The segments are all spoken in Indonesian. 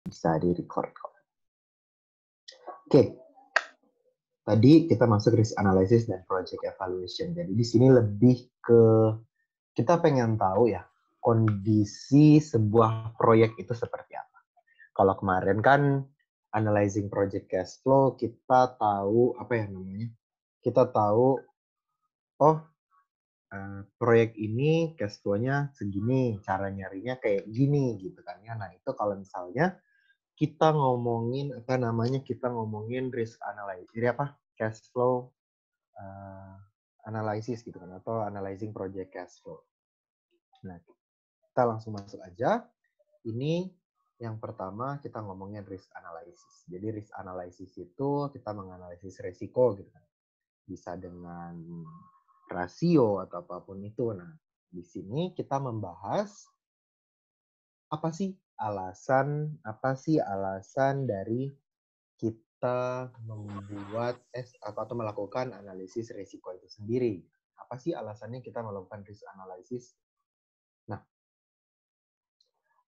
Bisa di-record kok. Oke, tadi kita masuk risk analysis dan project evaluation. Jadi di sini lebih ke kita pengen tahu ya kondisi sebuah proyek itu seperti apa. Kalau kemarin kan analyzing project cash flow, kita tahu apa ya namanya? Kita tahu oh proyek ini cash flow-nya segini, cara nyarinya kayak gini gitu kan ya. Nah, itu kalau misalnya kita ngomongin apa namanya? Kita ngomongin risk analysis. Jadi apa? Cash flow analysis gitu kan atau analyzing project cash flow. Nah, kita langsung masuk aja. Ini yang pertama kita ngomongin risk analysis. Jadi risk analysis itu kita menganalisis resiko gitu kan. Bisa dengan rasio atau apapun itu. Nah, di sini kita membahas apa sih alasan dari kita membuat atau melakukan analisis risiko itu sendiri. Apa sih alasannya kita melakukan risk analysis? Nah,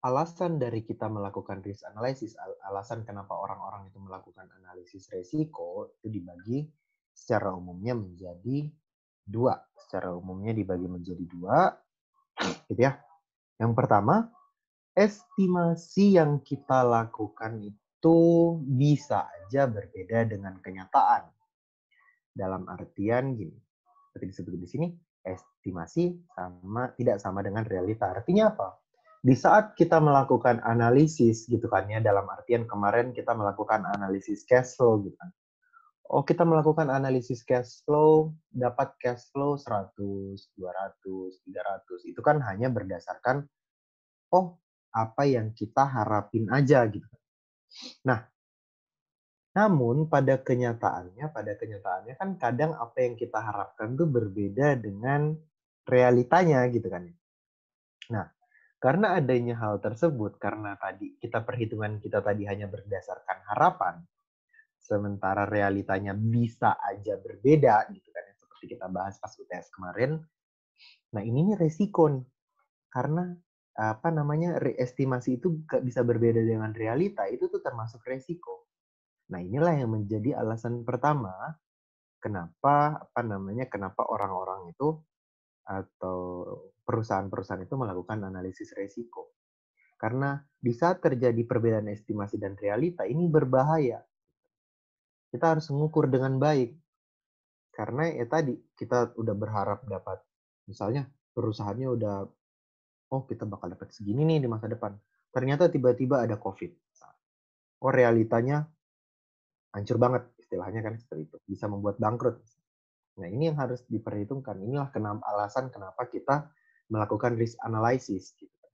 alasan dari kita melakukan risk analysis, alasan kenapa orang-orang itu melakukan analisis risiko itu dibagi secara umumnya menjadi dua. Secara umumnya dibagi menjadi dua, gitu ya. Yang pertama, estimasi yang kita lakukan itu bisa aja berbeda dengan kenyataan. Dalam artian gini, seperti disebut di sini, estimasi tidak sama dengan realita. Artinya apa? Di saat kita melakukan analisis gitu kan ya, dalam artian kemarin kita melakukan analisis cash flow gitu kan. Oh, kita melakukan analisis cash flow, dapat cash flow 100, 200, 300. Itu kan hanya berdasarkan oh, apa yang kita harapin aja gitu. Nah, namun pada kenyataannya kan kadang apa yang kita harapkan tuh berbeda dengan realitanya gitu kan. Nah, karena adanya hal tersebut, karena tadi perhitungan kita tadi hanya berdasarkan harapan, sementara realitanya bisa aja berbeda gitu kan, seperti kita bahas pas UTS kemarin. Nah, ini nih resiko nih. Karena apa namanya estimasi itu bisa berbeda dengan realita, itu tuh termasuk resiko. Nah, inilah yang menjadi alasan pertama kenapa orang-orang itu atau perusahaan-perusahaan itu melakukan analisis resiko. Karena di saat terjadi perbedaan estimasi dan realita, ini berbahaya. Kita harus mengukur dengan baik. Karena ya tadi, kita udah berharap dapat, misalnya perusahaannya udah, oh kita bakal dapat segini nih di masa depan. Ternyata tiba-tiba ada COVID. Oh realitanya hancur banget, istilahnya kan seperti itu. Bisa membuat bangkrut. Nah, ini yang harus diperhitungkan. Inilah alasan kenapa kita melakukan risk analysis. Gitu.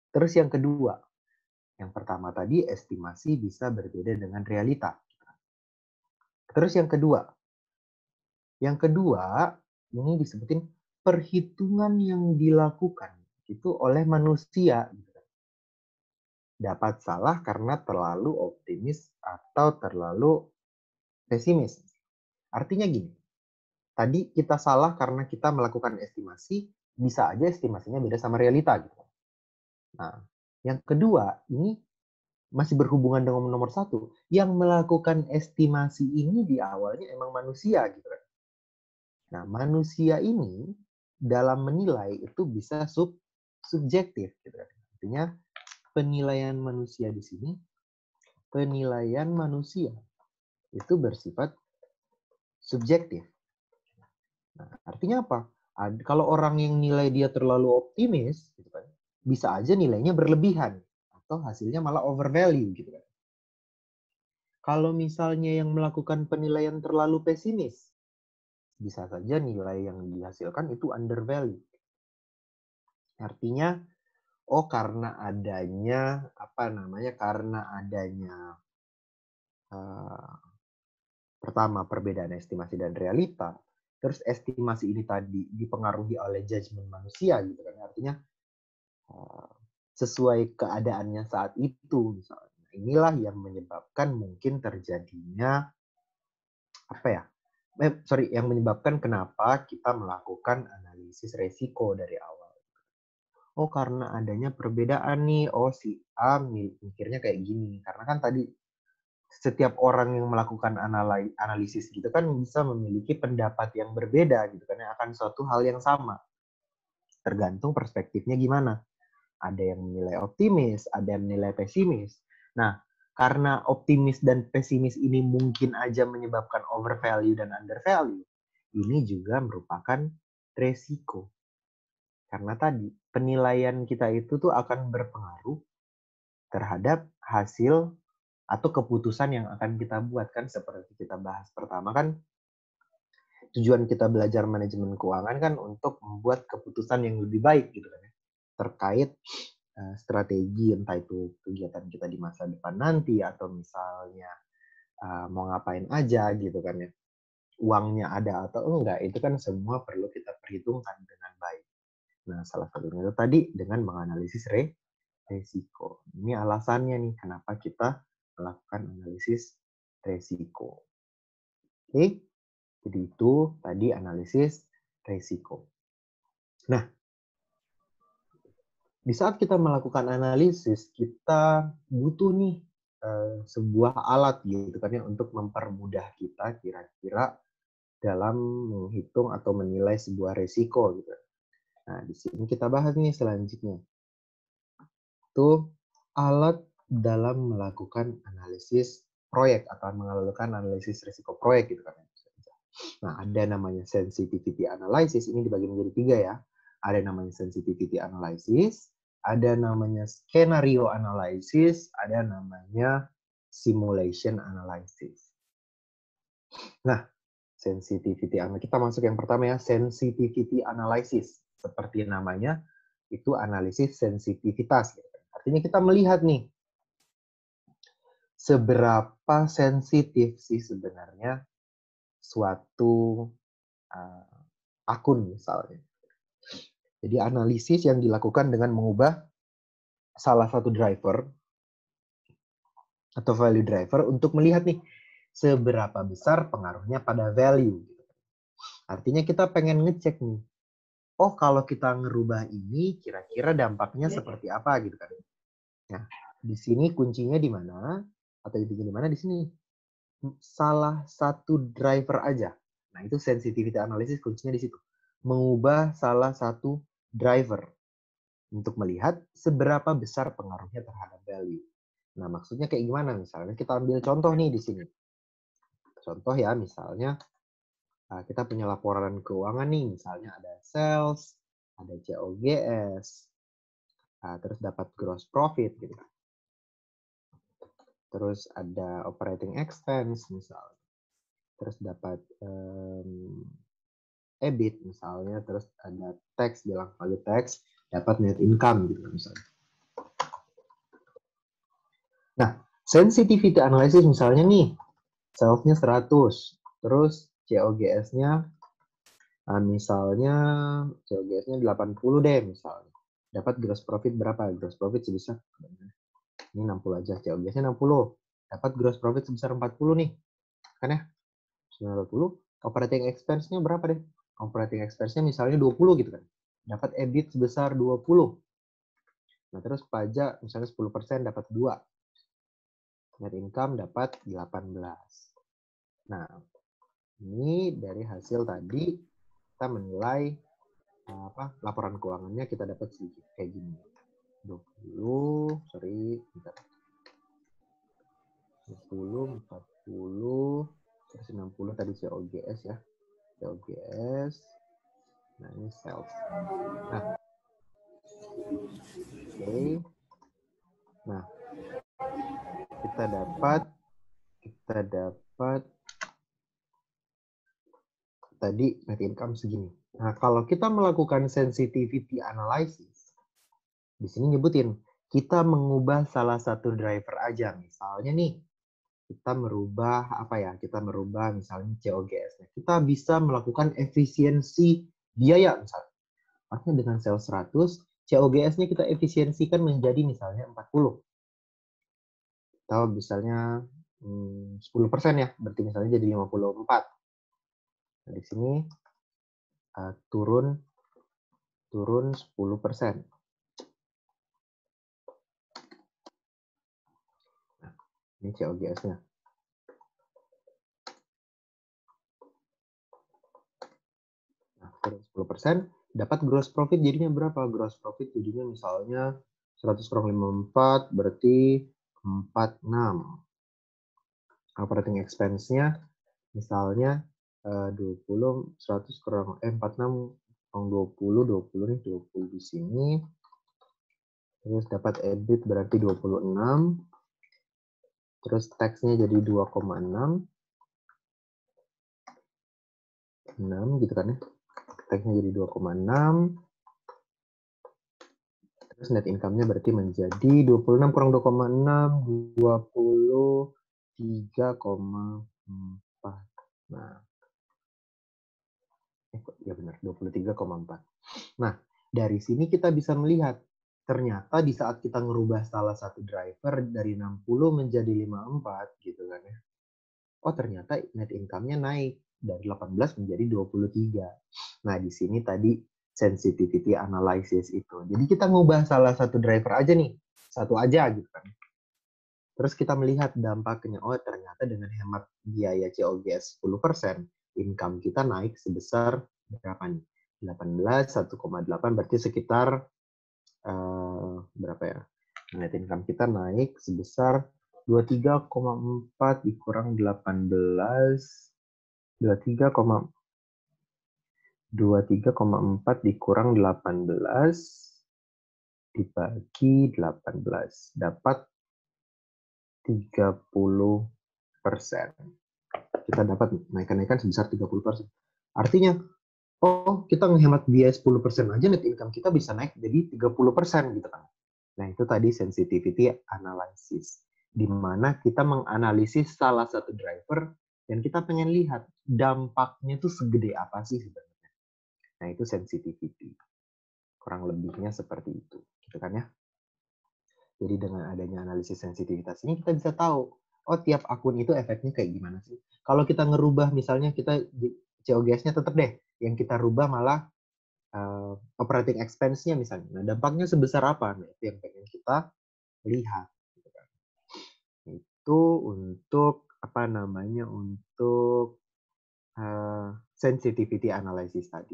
Terus yang kedua, yang pertama tadi estimasi bisa berbeda dengan realita. Terus yang kedua ini disebutin perhitungan yang dilakukan itu oleh manusia. Gitu. Dapat salah karena terlalu optimis atau terlalu pesimis. Artinya gini, tadi kita salah karena kita melakukan estimasi, bisa aja estimasinya beda sama realita gitu. Nah, yang kedua, ini masih berhubungan dengan nomor satu, yang melakukan estimasi ini di awalnya emang manusia gitu kan. Nah, manusia ini dalam menilai itu bisa subjektif gitu kan. Artinya penilaian manusia itu bersifat subjektif. Nah, artinya apa? Kalau orang yang nilai dia terlalu optimis, gitu kan, bisa aja nilainya berlebihan atau hasilnya malah overvalue gitu kan. Kalau misalnya yang melakukan penilaian terlalu pesimis, bisa saja nilai yang dihasilkan itu undervalue. Artinya, karena adanya pertama perbedaan estimasi dan realita, terus estimasi ini tadi dipengaruhi oleh judgement manusia gitu kan. Artinya sesuai keadaannya saat itu misalnya. Inilah yang menyebabkan mungkin terjadinya yang menyebabkan kenapa kita melakukan analisis resiko dari awal. oh karena adanya perbedaan nih, oh si A mikirnya kayak gini. Karena kan tadi setiap orang yang melakukan analisis gitu kan bisa memiliki pendapat yang berbeda gitu kan, yang akan suatu hal yang sama. Tergantung perspektifnya gimana. Ada yang menilai optimis, ada yang menilai pesimis. Nah, karena optimis dan pesimis ini mungkin aja menyebabkan overvalue dan undervalue, ini juga merupakan resiko. Karena tadi, penilaian kita itu tuh akan berpengaruh terhadap hasil atau keputusan yang akan kita buat. Kan seperti kita bahas pertama kan, tujuan kita belajar manajemen keuangan kan untuk membuat keputusan yang lebih baik gitu kan ya, terkait strategi, entah itu kegiatan kita di masa depan nanti atau misalnya mau ngapain aja gitu kan ya, uangnya ada atau enggak, itu kan semua perlu kita perhitungkan dengan baik. Nah, salah satunya itu tadi dengan menganalisis resiko. Ini alasannya nih kenapa kita melakukan analisis resiko. Oke, jadi itu tadi analisis resiko. Nah, di saat kita melakukan analisis, kita butuh nih sebuah alat gitu kan ya untuk mempermudah kita kira-kira dalam menghitung atau menilai sebuah resiko gitu. Nah, di sini kita bahas nih selanjutnya. Itu alat dalam melakukan analisis proyek atau melakukan analisis risiko proyek gitu kan. Nah, ada namanya sensitivity analysis, ini dibagi menjadi 3 ya. Ada namanya sensitivity analysis, ada namanya skenario analysis, ada namanya simulation analysis. Nah, sensitivity analysis, kita masuk yang pertama ya, sensitivity analysis. Seperti namanya, itu analisis sensitivitas. Artinya kita melihat nih, seberapa sensitif sih sebenarnya suatu akun misalnya. Jadi analisis yang dilakukan dengan mengubah salah satu driver atau value driver untuk melihat nih seberapa besar pengaruhnya pada value. Artinya kita pengen ngecek nih, oh kalau kita ngerubah ini kira-kira dampaknya seperti apa gitu kan. Nah, di sini kuncinya di mana? Atau di mana di sini? Salah satu driver aja. Nah, itu sensitivity analysis kuncinya di situ. Mengubah salah satu driver untuk melihat seberapa besar pengaruhnya terhadap value. Nah, maksudnya kayak gimana? Misalnya kita ambil contoh nih di sini. Contoh ya, misalnya kita punya laporan keuangan nih, misalnya ada sales, ada COGS, terus dapat gross profit gitu. Terus ada operating expense misalnya. Terus dapat EBIT misalnya, terus ada tax, bilang value tax, dapat net income gitu misalnya. Nah, sensitivity analysis misalnya nih, sales-nya 100, terus COGS-nya misalnya COGS-nya 80 deh misalnya. Dapat gross profit berapa? Gross profit sebesar, ini 60 aja, COGS-nya 60. Dapat gross profit sebesar 40 nih. Kan ya? 90. Operating expense-nya berapa deh? Operating expense-nya misalnya 20 gitu kan. Dapat EBIT sebesar 20. Nah, terus pajak misalnya 10% dapat 2. Net income dapat 18. Nah, ini dari hasil tadi kita menilai laporan keuangannya kita dapat sedikit kayak gini. 20, sorry, bentar. 20, 40, 160 tadi COGS ya. COGS. Nah, ini sales. Nah, oke. Nah, kita dapat tadi net income segini. Nah, kalau kita melakukan sensitivity analysis, di sini nyebutin, kita mengubah salah satu driver aja. Misalnya nih, kita merubah apa ya? Kita merubah misalnya COGS-nya. Kita bisa melakukan efisiensi biaya misalnya. Artinya dengan sales 100, COGS-nya kita efisiensikan menjadi misalnya 40. Atau misalnya 10% ya, berarti misalnya jadi 54. Nah, di sini turun 10%. Ini COGS-nya. Nah, turun 10%, dapat gross profit jadinya berapa? Gross profit jadinya misalnya 100/54 berarti 46. Operating expense-nya misalnya 20 100 kurang 46 kurang 20 nih 20 di sini. Terus dapat EBIT berarti 26. Terus tax-nya jadi 2,6. 6 gitu kan ya. Tax-nya jadi 2,6. Terus net income-nya berarti menjadi 26 kurang 2,6, 23,4. Nah, ya benar, 23,4. Nah, dari sini kita bisa melihat, ternyata di saat kita ngerubah salah satu driver dari 60 menjadi 54, gitu kan ya. Oh, ternyata net income-nya naik dari 18 menjadi 23. Nah, di sini tadi sensitivity analysis itu. Jadi kita ngubah salah satu driver aja nih, satu aja gitu kan. Terus kita melihat dampaknya, oh ternyata dengan hemat biaya COGS 10%, income kita naik sebesar berapa nih? 18, 1,8 berarti sekitar berapa ya? Net income kita naik sebesar 23,4 dikurang 18, 23,4 dikurang 18 dibagi 18 dapat 30%. Kita dapat naikkan sebesar 30%. Artinya, oh kita menghemat biaya 10% aja net income kita bisa naik jadi 30% gitu kan. Nah itu tadi sensitivity analysis. Di mana kita menganalisis salah satu driver dan kita pengen lihat dampaknya itu segede apa sih sebenarnya. Nah itu sensitivity. Kurang lebihnya seperti itu. Gitu kan ya. Jadi dengan adanya analisis sensitivitas ini kita bisa tahu, oh tiap akun itu efeknya kayak gimana sih. Kalau kita ngerubah misalnya kita COGS-nya tetap deh, yang kita rubah malah operating expense-nya misalnya. Nah dampaknya sebesar apa? Nah, itu yang pengen kita lihat. Gitu kan. Itu untuk apa namanya untuk sensitivity analysis tadi.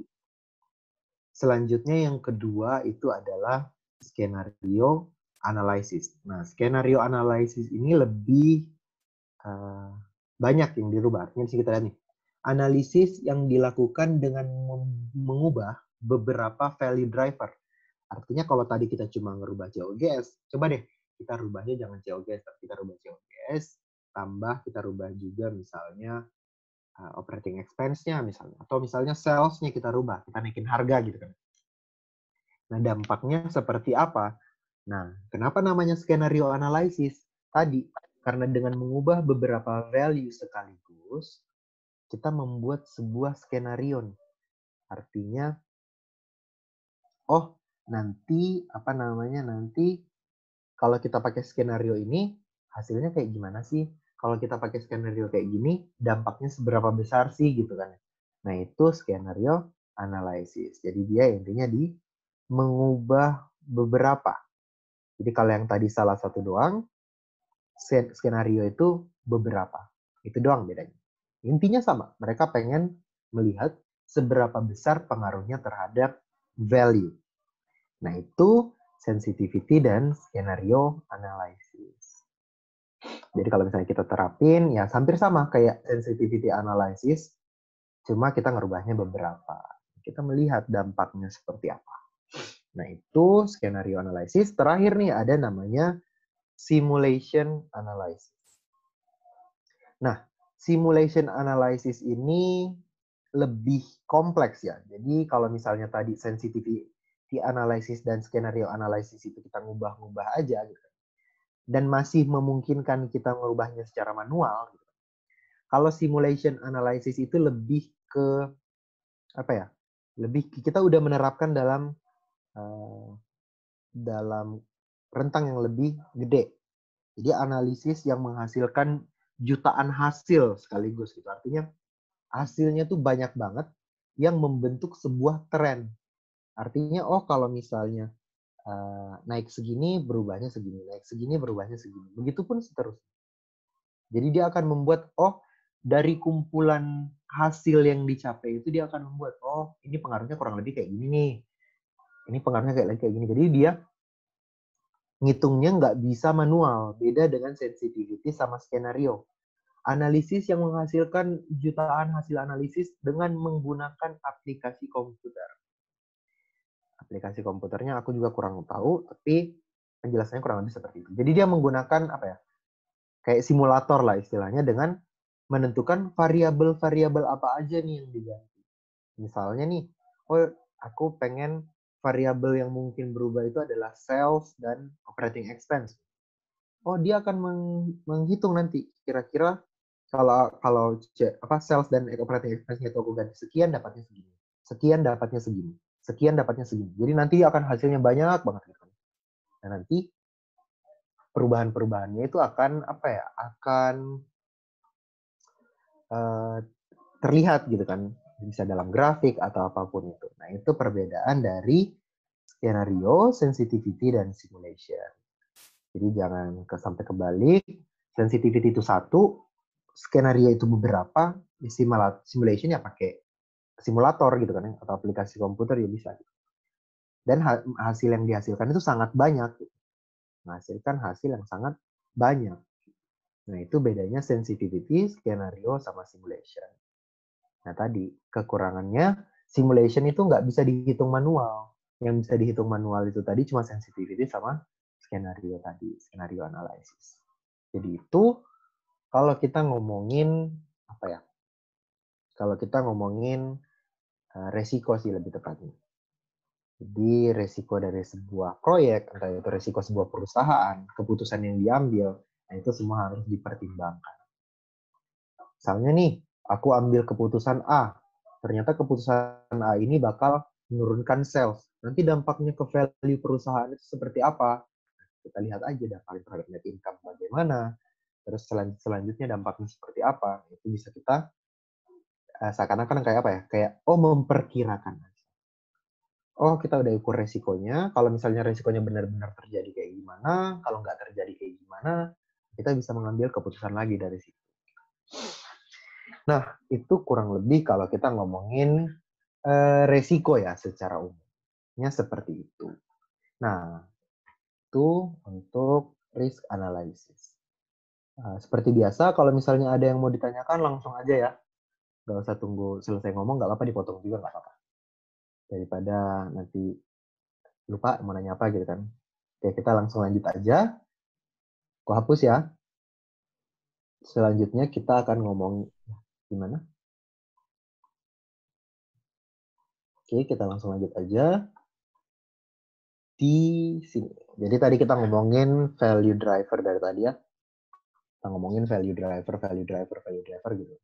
Selanjutnya yang kedua itu adalah skenario analysis. Nah, skenario analysis ini lebih banyak yang dirubah. Artinya bisa kita lihat nih. Analisis yang dilakukan dengan mengubah beberapa value driver. Artinya kalau tadi kita cuma ngerubah COGS, coba deh kita rubahnya jangan COGS, tapi kita rubah COGS, tambah kita rubah juga misalnya operating expense-nya misalnya, atau misalnya sales-nya kita rubah, kita naikin harga gitu kan. Nah, dampaknya seperti apa? Nah, kenapa namanya skenario analysis? Tadi, karena dengan mengubah beberapa value sekaligus, kita membuat sebuah skenario. Artinya, oh, nanti, apa namanya, nanti kalau kita pakai skenario ini, hasilnya kayak gimana sih? Kalau kita pakai skenario kayak gini, dampaknya seberapa besar sih, gitu kan. Nah, itu skenario analysis. Jadi dia intinya di mengubah beberapa. Jadi kalau yang tadi salah satu doang, skenario itu beberapa. Itu doang bedanya. Intinya sama, mereka pengen melihat seberapa besar pengaruhnya terhadap value. Nah itu sensitivity dan skenario analysis. Jadi kalau misalnya kita terapin, ya hampir sama kayak sensitivity analysis, cuma kita ngerubahnya beberapa. Kita melihat dampaknya seperti apa. Nah itu skenario analysis. Terakhir nih ada namanya simulation analysis. Nah, simulation analysis ini lebih kompleks ya. Jadi kalau misalnya tadi sensitivity analysis dan skenario analysis itu kita ngubah-ngubah aja gitu. Dan masih memungkinkan kita mengubahnya secara manual gitu. Kalau simulation analysis itu lebih ke apa ya? Lebih kita udah menerapkan dalam rentang yang lebih gede. Jadi analisis yang menghasilkan jutaan hasil sekaligus gitu. Artinya hasilnya tuh banyak banget yang membentuk sebuah tren. Artinya oh kalau misalnya naik segini berubahnya segini, naik segini berubahnya segini. Begitupun seterusnya. Jadi dia akan membuat, dari kumpulan hasil yang dicapai itu dia akan membuat, ini pengaruhnya kurang lebih kayak gini nih. Ini pengaruhnya kayak gini. Jadi dia ngitungnya nggak bisa manual. Beda dengan sensitivity sama skenario. Analisis yang menghasilkan jutaan hasil analisis dengan menggunakan aplikasi komputer. Aplikasi komputernya aku juga kurang tahu, tapi penjelasannya kurang lebih seperti itu. Jadi dia menggunakan apa ya? Kayak simulator lah istilahnya dengan menentukan variabel-variabel apa aja nih yang diganti. Misalnya nih, aku pengen variabel yang mungkin berubah itu adalah sales dan operating expense. Dia akan menghitung nanti kira-kira kalau sales dan operating expense itu aku ganti sekian dapatnya segini. Sekian dapatnya segini. Sekian dapatnya segini. Jadi nanti akan hasilnya banyak banget gitu. Nah, nanti perubahan-perubahannya itu akan terlihat gitu kan, bisa dalam grafik atau apapun itu. Nah, itu perbedaan dari skenario, sensitivity, dan simulation. Jadi jangan sampai kebalik, sensitivity itu satu, skenario itu beberapa, simulation ya pakai simulator gitu kan, atau aplikasi komputer ya bisa. Dan hasil yang dihasilkan itu sangat banyak. Menghasilkan hasil yang sangat banyak. Nah, itu bedanya sensitivity, skenario, sama simulation. Nah, tadi kekurangannya simulation itu nggak bisa dihitung manual. Yang bisa dihitung manual itu tadi cuma sensitivity sama skenario tadi, skenario analisis. Jadi itu kalau kita ngomongin apa ya? Kalau kita ngomongin resiko sih lebih tepatnya. Jadi resiko dari sebuah proyek, entah itu resiko sebuah perusahaan, keputusan yang diambil, nah itu semua harus dipertimbangkan. Misalnya nih, aku ambil keputusan A, ternyata keputusan A ini bakal menurunkan sales. Nanti dampaknya ke value perusahaan itu seperti apa? Kita lihat aja dampaknya terhadap net income bagaimana, terus selanjutnya dampaknya seperti apa. Itu bisa kita seakan-akan kayak apa ya? Kayak memperkirakan. Kita udah ukur resikonya. Kalau misalnya resikonya benar-benar terjadi kayak gimana, kalau nggak terjadi kayak gimana, kita bisa mengambil keputusan lagi dari situ. Nah, itu kurang lebih kalau kita ngomongin resiko ya secara umumnya seperti itu. Nah, itu untuk risk analysis. Seperti biasa, kalau misalnya ada yang mau ditanyakan langsung aja ya. Nggak usah tunggu selesai ngomong, nggak apa-apa dipotong juga nggak apa-apa. Daripada nanti lupa mau nanya apa gitu kan. Oke, kita langsung lanjut aja. Aku hapus ya. Selanjutnya kita akan ngomong gimana? Oke, kita langsung lanjut aja di sini. Jadi tadi kita ngomongin value driver dari tadi ya. Kita ngomongin value driver gitu.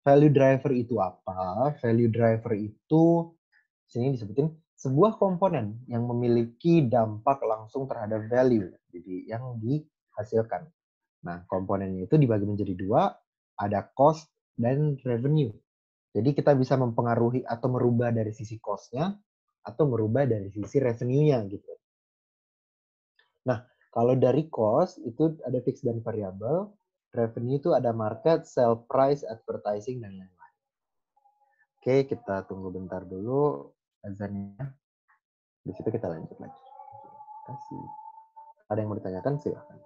Value driver itu apa? Value driver itu sini disebutin sebuah komponen yang memiliki dampak langsung terhadap value, jadi yang dihasilkan. Nah, komponennya itu dibagi menjadi dua, ada cost dan revenue. Jadi kita bisa mempengaruhi atau merubah dari sisi cost-nya atau merubah dari sisi revenue-nya gitu. Nah, kalau dari cost itu ada fixed dan variable, revenue itu ada market, sell price, advertising, dan lain-lain. Oke, kita tunggu bentar dulu azannya. Di situ kita lanjut lagi. Terima kasih. Ada yang mau ditanyakan? Silakan.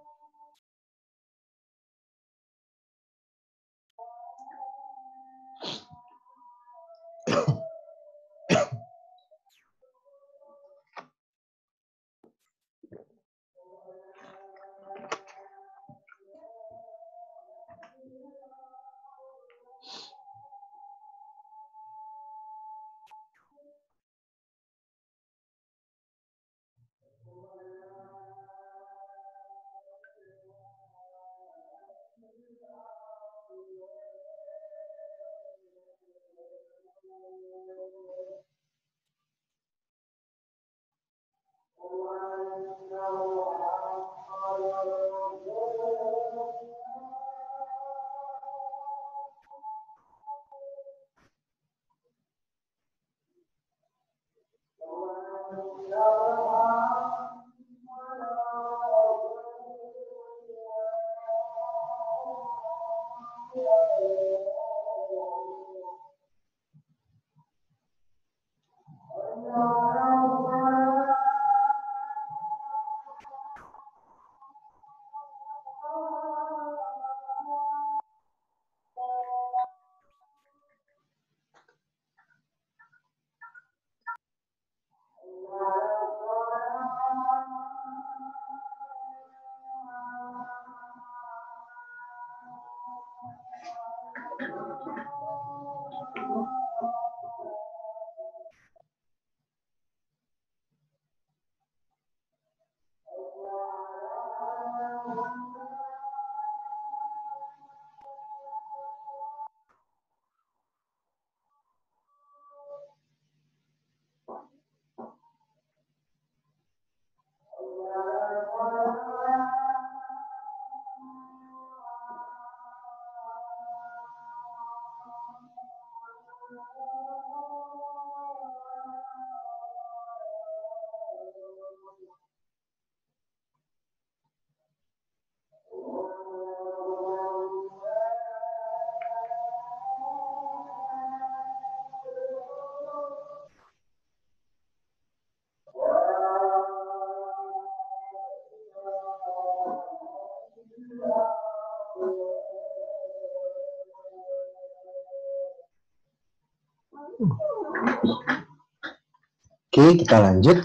Oke, kita lanjut.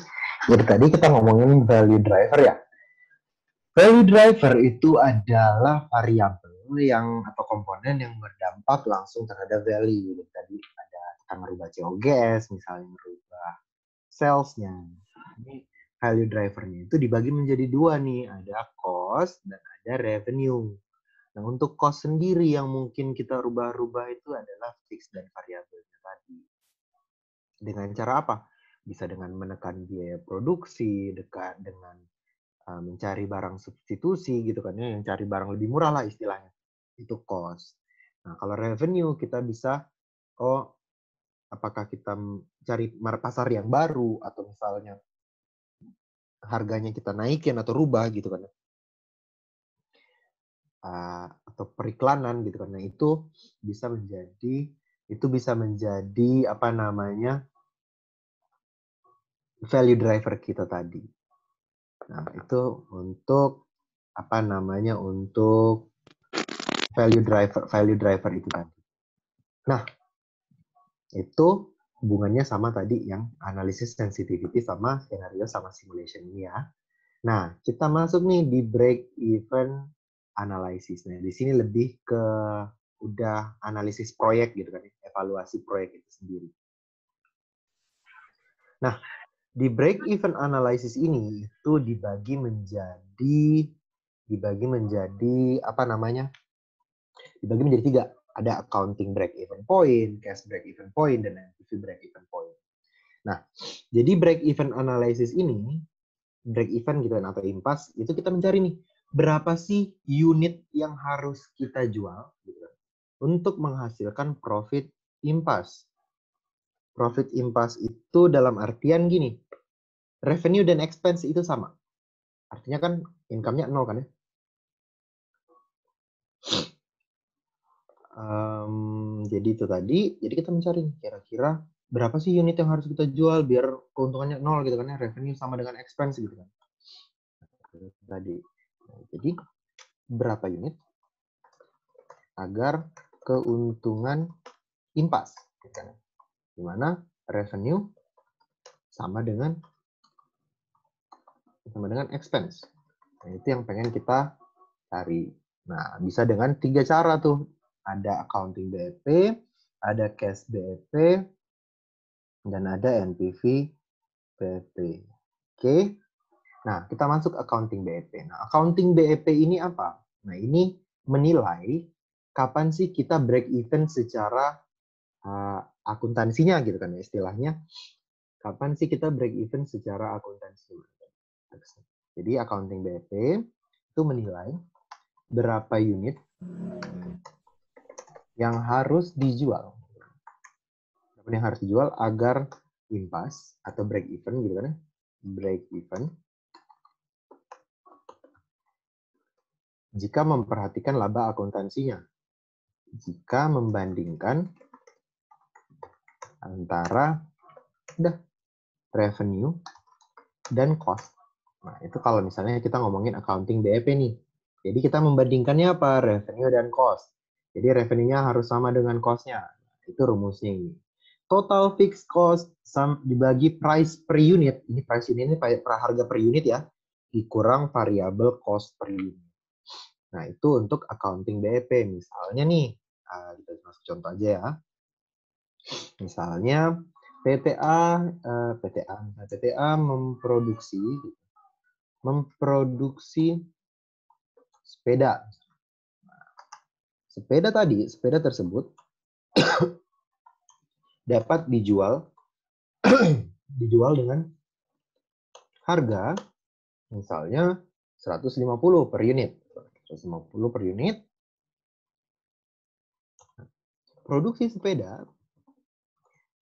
Jadi tadi kita ngomongin value driver ya. Value driver itu adalah variabel yang atau komponen yang berdampak langsung terhadap value. Jadi tadi ada kita merubah COGS, misalnya merubah sales-nya. Ini value driver-nya itu dibagi menjadi dua nih, ada cost dan ada revenue. Nah, untuk cost sendiri yang mungkin kita rubah-rubah itu adalah fixed dan variabelnya tadi. Dengan cara apa? Bisa dengan menekan biaya produksi, dengan mencari barang substitusi gitu kan ya, yang cari barang lebih murah lah istilahnya. Itu cost. Nah, kalau revenue kita bisa apakah kita cari pasar yang baru atau misalnya harganya kita naikin atau rubah gitu kan. Atau periklanan gitu kan. Nah, itu bisa menjadi apa namanya? Value driver kita tadi. Nah, itu untuk apa namanya? Untuk value driver itu tadi. Nah, itu hubungannya sama tadi yang analisis sensitivity sama skenario sama simulation ini ya. Nah, kita masuk nih di break even analysis. Nah, di sini lebih ke udah analisis proyek gitu kan, evaluasi proyek itu sendiri. Nah, di break even analysis ini itu dibagi menjadi apa namanya? Dibagi menjadi 3. Ada accounting break even point, cash break even point, dan NPV break even point. Nah, jadi break even analysis ini, break even gitu kan, atau impas, itu kita mencari nih, berapa sih unit yang harus kita jual gitu kan, untuk menghasilkan profit impas. Profit impas itu dalam artian gini, revenue dan expense itu sama. Artinya kan income-nya 0 kan ya. Jadi itu tadi, jadi kita mencari kira-kira berapa sih unit yang harus kita jual biar keuntungannya 0 gitu kan ya, revenue sama dengan expense gitu kan. Tadi. Jadi berapa unit agar keuntungan impas, gitu kan. Di mana revenue sama dengan expense. Nah, itu yang pengen kita cari. Nah, bisa dengan 3 cara tuh. Ada accounting BEP, ada cash BEP, dan ada NPV BEP. Oke. Nah, kita masuk accounting BEP. Nah, accounting BEP ini apa? Nah, ini menilai kapan sih kita break even secara akuntansinya gitu kan ya istilahnya. Kapan sih kita break even secara akuntansi? Jadi accounting BEP itu menilai berapa unit yang harus dijual. Berapa yang harus dijual agar impas atau break even gitu kan ya. Break even jika memperhatikan laba akuntansinya. jika membandingkan antara revenue dan cost. Nah, itu kalau misalnya kita ngomongin accounting BEP nih. Jadi kita membandingkannya apa? Revenue dan cost. Jadi revenue-nya harus sama dengan cost-nya. Itu rumusnya ini. Total fixed cost dibagi price per unit. Ini price unit ini harga per unit ya. Dikurang variable cost per unit. Nah, itu untuk accounting BEP. Misalnya nih, kita masuk contoh aja ya. Misalnya PTA memproduksi sepeda. Sepeda tersebut dapat dijual dengan harga misalnya 150 per unit. 150 per unit. Produksi sepeda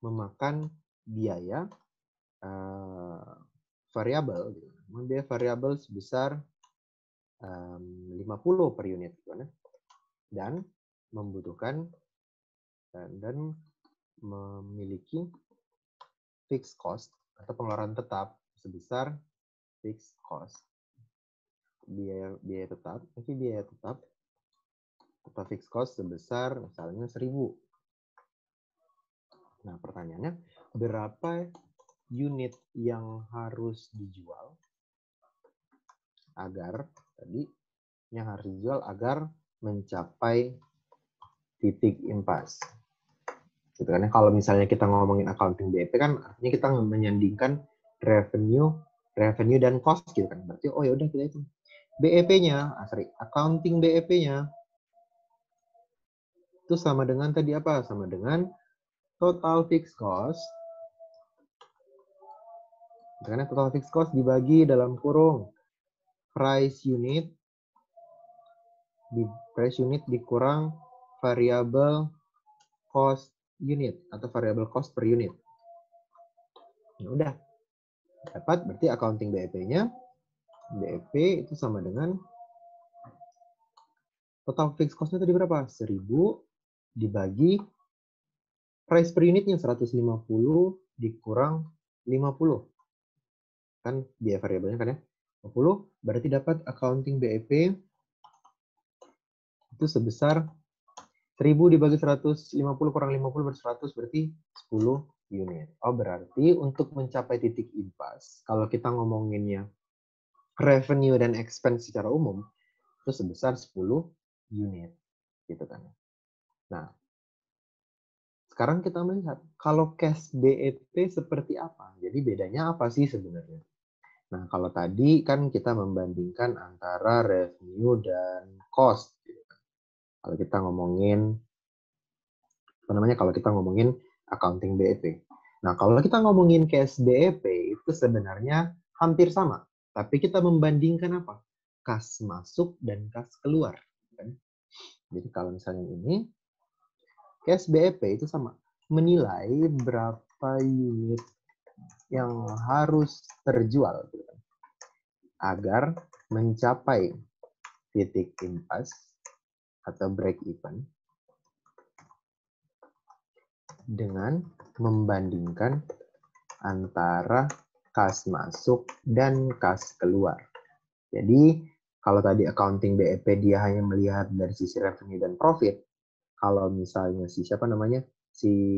memakan biaya variabel, biaya variabel sebesar 50 per unit, dan membutuhkan dan memiliki fixed cost atau pengeluaran tetap sebesar fixed cost, biaya tetap atau fixed cost sebesar misalnya 1.000. Nah, pertanyaannya, berapa unit yang harus dijual agar mencapai titik impas? Gitu kan ya. Kalau misalnya kita ngomongin accounting BEP kan artinya kita menyandingkan revenue dan cost gitu kan. Berarti oh ya udah kita hitung. BEP-nya, accounting BEP-nya itu sama dengan tadi apa? Sama dengan total fixed cost. Karena total fixed cost dibagi dalam kurung price unit dikurang variable cost unit atau variable cost per unit. Ya udah. Dapat berarti accounting BEP-nya BEP itu sama dengan total fixed cost-nya tadi berapa? 1.000 dibagi price per unitnya 150 dikurang 50. Kan biaya variabelnya kan ya. 50 berarti dapat accounting BEP itu sebesar 1.000 dibagi 150 kurang 50 berarti 100 berarti 10 unit. Oh, berarti untuk mencapai titik impas, kalau kita ngomonginnya revenue dan expense secara umum, itu sebesar 10 unit. Gitu kan. Nah, sekarang kita melihat, kalau cash BEP seperti apa? Jadi bedanya apa sih sebenarnya? Nah, kalau tadi kan kita membandingkan antara revenue dan cost. Kalau kita ngomongin accounting BEP. Nah, kalau kita ngomongin cash BEP itu sebenarnya hampir sama, tapi kita membandingkan apa? Kas masuk dan kas keluar. Kan? Jadi kalau misalnya ini, cash BEP itu sama, menilai berapa unit yang harus terjual agar mencapai titik impas atau break even dengan membandingkan antara kas masuk dan kas keluar. Jadi, kalau tadi accounting BEP dia hanya melihat dari sisi revenue dan profit, kalau misalnya si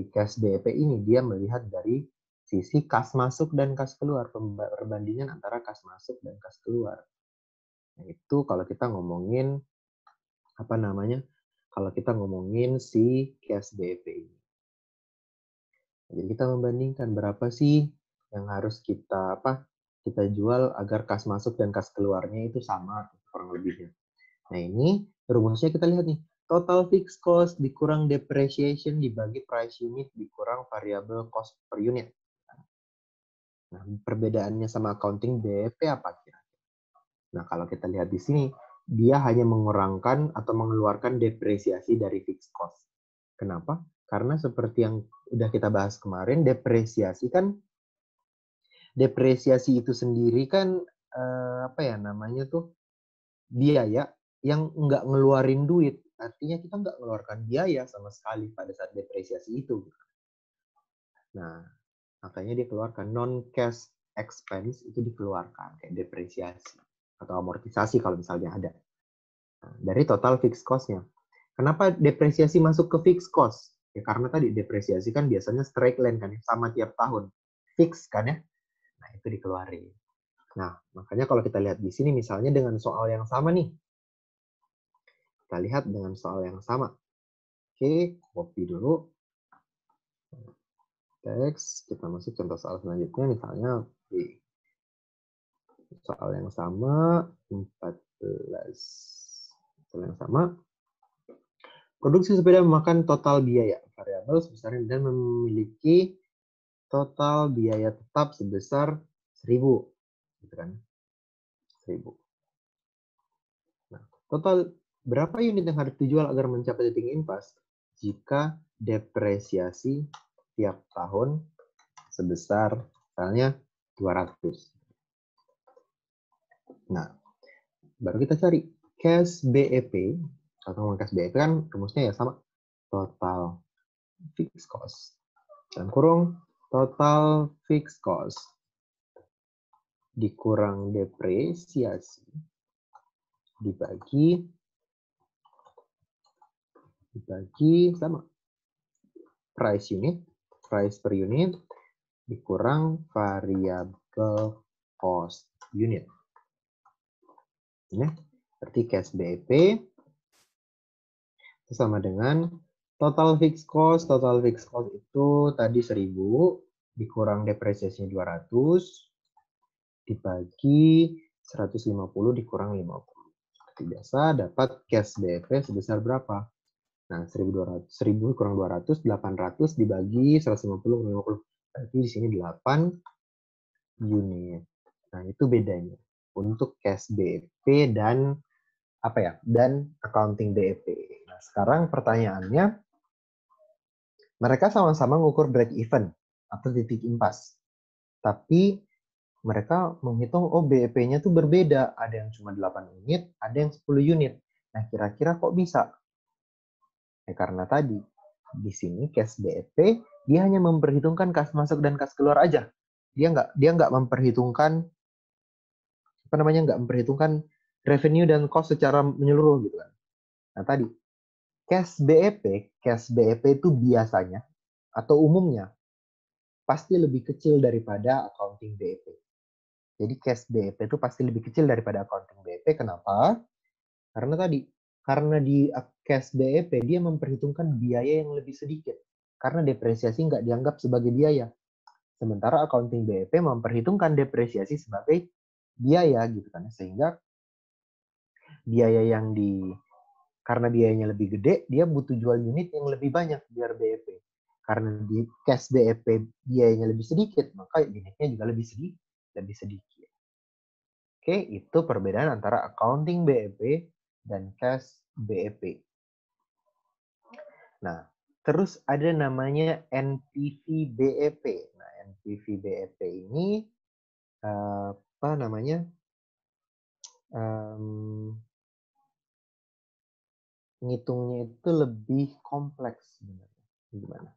cash BEP ini dia melihat dari sisi kas masuk dan kas keluar, perbandingan antara kas masuk dan kas keluar. Nah, itu kalau kita ngomongin kalau kita ngomongin si cash BEP ini. Jadi kita membandingkan berapa sih yang harus kita jual agar kas masuk dan kas keluarnya itu sama kurang lebihnya. Nah, ini rumusnya kita lihat nih. Total fixed cost dikurang depreciation dibagi price unit dikurang variable cost per unit. Nah, perbedaannya sama accounting BEP apa kira-kira? Nah, kalau kita lihat di sini, dia hanya mengurangkan atau mengeluarkan depresiasi dari fixed cost. Kenapa? Karena seperti yang udah kita bahas kemarin, depresiasi itu sendiri kan biaya yang nggak ngeluarin duit artinya kita nggak mengeluarkan biaya sama sekali pada saat depresiasi itu. Nah, makanya dia keluarkan non-cash expense itu dikeluarkan kayak depresiasi atau amortisasi kalau misalnya ada. Nah, dari total fixed cost-nya. Kenapa depresiasi masuk ke fixed cost? Ya karena tadi depresiasi kan biasanya straight line kan ya, sama tiap tahun. Fix kan ya. Nah, itu dikeluarin. Nah, makanya kalau kita lihat di sini misalnya dengan soal yang sama nih. Kita lihat dengan soal yang sama. Oke, copy dulu. Teks, kita masuk contoh soal selanjutnya misalnya soal yang sama 14. Soal yang sama. Produksi sepeda memakan total biaya variabel sebesar dan memiliki total biaya tetap sebesar 1.000. Gitu kan? 1.000. Nah, total berapa unit yang harus dijual agar mencapai titik impas jika depresiasi tiap tahun sebesar misalnya 200. Nah, baru kita cari cash BEP atau cash BEP kan rumusnya ya sama, total fixed cost dan kurung total fixed cost dikurang depresiasi dibagi sama price per unit dikurang variable cost unit. Ini berarti cash BEP itu sama dengan total fixed cost. Total fixed cost itu tadi 1.000 dikurang depresiasinya 200 dibagi 150 dikurang 50. Seperti biasa dapat cash BEP sebesar berapa? Nah, 1.200, 1.000 kurang 200, 800 dibagi 150 kurang 50. Berarti di sini 8 unit. Nah, itu bedanya untuk cash BEP dan apa ya? Dan accounting BEP. Nah, sekarang pertanyaannya, mereka sama-sama mengukur break even atau titik impas. Tapi mereka menghitung, oh BEP-nya tuh berbeda. Ada yang cuma 8 unit, ada yang 10 unit. Nah, kira-kira kok bisa? Ya, karena tadi di sini cash BEP dia hanya memperhitungkan kas masuk dan kas keluar aja. Dia nggak memperhitungkan nggak memperhitungkan revenue dan cost secara menyeluruh gitu kan. Nah tadi cash BEP itu biasanya atau umumnya pasti lebih kecil daripada accounting BEP. Jadi cash BEP itu pasti lebih kecil daripada accounting BEP. Kenapa? Karena di cash BEP dia memperhitungkan biaya yang lebih sedikit. Karena depresiasi nggak dianggap sebagai biaya. Sementara accounting BEP memperhitungkan depresiasi sebagai biaya gitu kan. Sehingga biaya karena biayanya lebih gede, dia butuh jual unit yang lebih banyak biar BEP. Karena di cash BEP biayanya lebih sedikit, maka unitnya juga lebih sedikit. Oke, itu perbedaan antara accounting BEP dan cash BEP. Nah, terus ada namanya NPV BEP. Nah, NPV BEP ini apa namanya? Ngitungnya itu lebih kompleks sebenarnya. Gimana?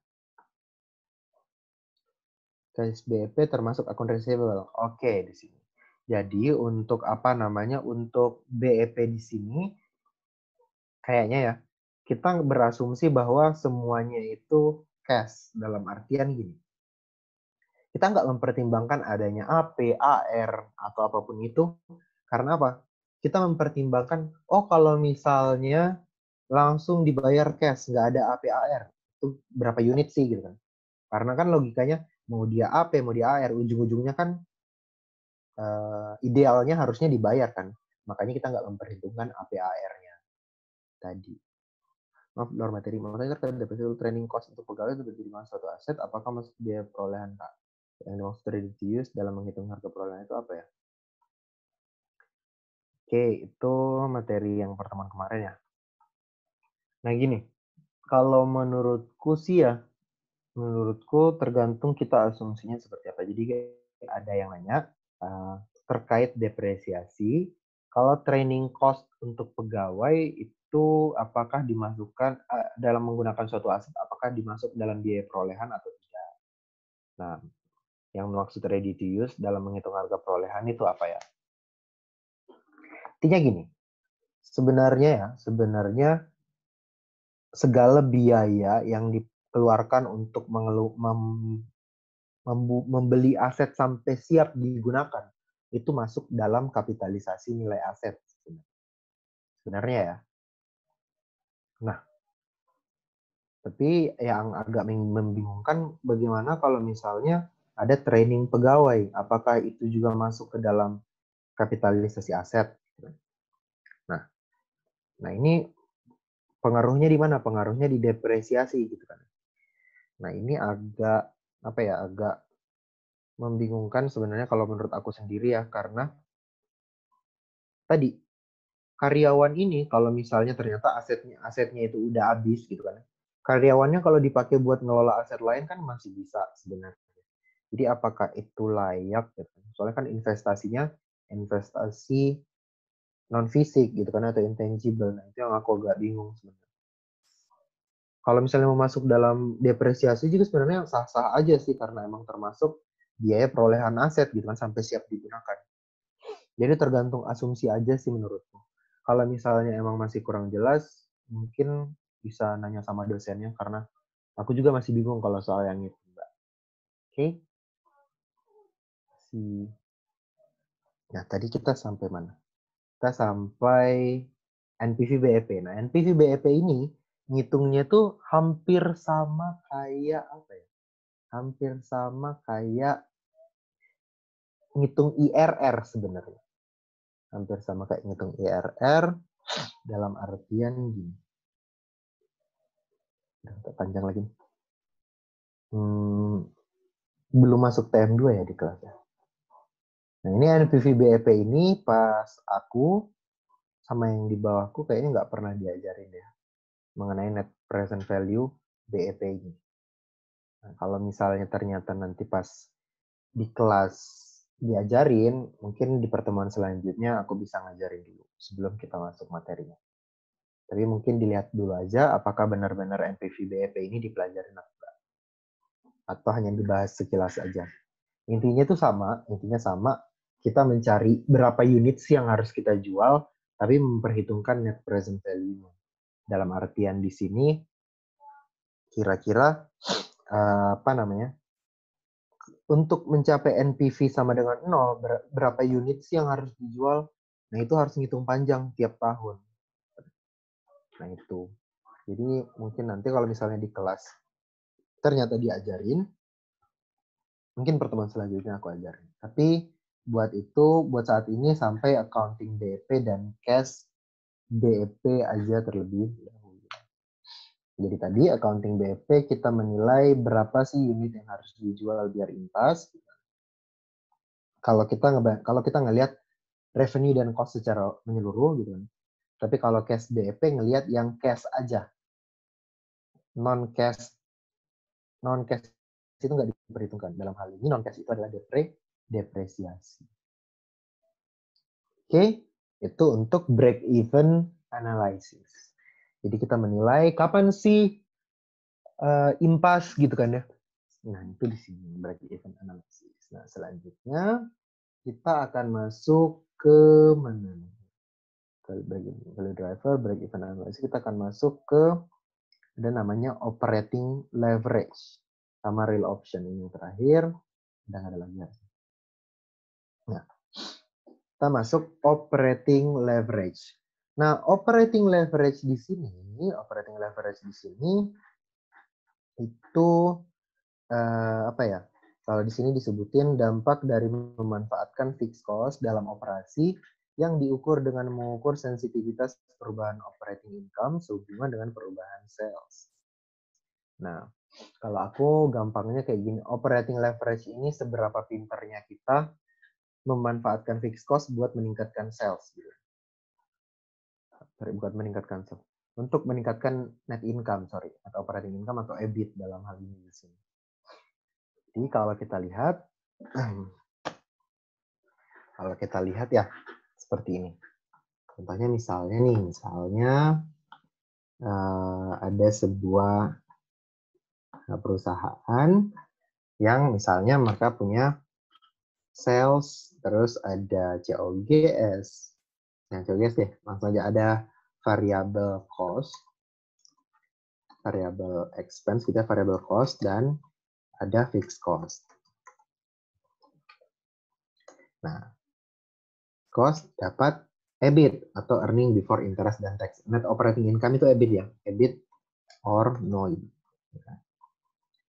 Cash BEP termasuk akun receivable. Oke, di sini. Jadi untuk apa namanya? Untuk BEP di sini kayaknya ya kita berasumsi bahwa semuanya itu cash dalam artian gini. Kita nggak mempertimbangkan adanya AP, AR atau apapun itu karena apa? Kita mempertimbangkan kalau misalnya langsung dibayar cash nggak ada AP, AR itu berapa unit sih gitu kan? Karena kan logikanya mau dia AP mau dia AR ujung-ujungnya kan idealnya harusnya dibayar kan. Makanya kita nggak memperhitungkan APAR-nya tadi. Maaf, luar materi. Makanya terkait depreciable training cost untuk pegawai itu berdiri dengan suatu aset, apakah masuk biaya perolehan Kak? Yang dimaksud ready to use dalam menghitung harga perolehan itu apa ya? Oke, itu materi yang pertemuan kemarin ya. Nah gini, kalau menurutku sih ya, menurutku tergantung kita asumsinya seperti apa. Jadi ada yang nanya terkait depresiasi, kalau training cost untuk pegawai itu apakah dimasukkan dalam menggunakan suatu aset, apakah dimasuk dalam biaya perolehan atau tidak. Nah, yang maksud ready to use dalam menghitung harga perolehan itu apa ya? Intinya gini, sebenarnya segala biaya yang dikeluarkan untuk membeli aset sampai siap digunakan itu masuk dalam kapitalisasi nilai aset sebenarnya ya. Nah, tapi yang agak membingungkan bagaimana kalau misalnya ada training pegawai, apakah itu juga masuk ke dalam kapitalisasi aset? Nah ini pengaruhnya di mana? Pengaruhnya di depresiasi gitu kan. Nah ini agak agak membingungkan sebenarnya kalau menurut aku sendiri ya, karena tadi karyawan ini kalau misalnya ternyata asetnya itu udah habis gitu kan. Karyawannya kalau dipakai buat ngelola aset lain kan masih bisa sebenarnya. Jadi apakah itu layak gitu. Soalnya kan investasinya investasi non fisik gitu kan atau intangible. Nah, itu yang aku agak bingung sebenarnya. Kalau misalnya mau masuk dalam depresiasi juga sebenarnya sah-sah aja sih karena emang termasuk biaya perolehan aset gitu kan sampai siap digunakan. Jadi tergantung asumsi aja sih menurutku. Kalau misalnya emang masih kurang jelas, mungkin bisa nanya sama dosennya karena aku juga masih bingung kalau soal yang itu, Mbak. Oke. Nah, tadi kita sampai mana? Kita sampai NPV BEP. Nah, NPV BEP ini ngitungnya tuh hampir sama kayak apa ya? Hampir sama kayak ngitung IRR sebenarnya. Hampir sama kayak ngitung IRR dalam artian gini. Udah panjang lagi. Belum masuk TM2 ya di kelasnya. Nah, ini NPV BEP ini pas aku sama yang di bawahku kayaknya nggak pernah diajarin ya mengenai net present value BEP ini. Nah, kalau misalnya ternyata nanti pas di kelas diajarin, mungkin di pertemuan selanjutnya aku bisa ngajarin dulu sebelum kita masuk materinya. Tapi mungkin dilihat dulu aja apakah benar-benar NPV BEP ini dipelajarin atau hanya dibahas sekilas aja. Intinya sama, kita mencari berapa unit sih yang harus kita jual, tapi memperhitungkan net present value-nya. Dalam artian di sini kira-kira untuk mencapai NPV sama dengan 0, berapa unit sih yang harus dijual? Nah, itu harus ngitung panjang tiap tahun. Nah, itu. Jadi mungkin nanti kalau misalnya di kelas ternyata diajarin, mungkin pertemuan selanjutnya aku ajarin. Tapi buat saat ini sampai accounting BEP dan cash BEP aja terlebih dahulu. Jadi tadi accounting BEP kita menilai berapa sih unit yang harus dijual biar impas. Kalau kita ngelihat revenue dan cost secara menyeluruh gitu kan. Tapi kalau cash BEP ngelihat yang cash aja. Non cash itu nggak diperhitungkan. Dalam hal ini non cash itu adalah depresiasi. Oke, itu untuk break even analysis. Jadi kita menilai kapan sih impas gitu kan ya. Nah, itu di sini break even analysis. Nah, selanjutnya kita akan masuk ke mana? Value driver, break even analysis. Kita akan masuk ke ada namanya operating leverage sama real option ini yang terakhir. Udah nggak ada lagi. Nah, kita masuk operating leverage. Nah, operating leverage di sini itu apa ya? Kalau di sini disebutin dampak dari memanfaatkan fixed cost dalam operasi yang diukur dengan mengukur sensitivitas perubahan operating income sehubungan dengan perubahan sales. Nah, kalau aku gampangnya kayak gini, operating leverage ini seberapa pinternya kita memanfaatkan fixed cost buat meningkatkan sales. Gitu. Bukan meningkatkan sales. Untuk meningkatkan net income, atau operating income atau EBIT dalam hal ini di sini. Jadi kalau kita lihat ya seperti ini. Contohnya misalnya ada sebuah perusahaan yang misalnya mereka punya sales, terus ada COGS. Nah, COGS deh, langsung aja ada variable cost, variable expense, kita variable cost, dan ada fixed cost. Nah, cost dapat EBIT atau earning before interest dan tax. Net operating income itu EBIT ya, EBIT or NOI.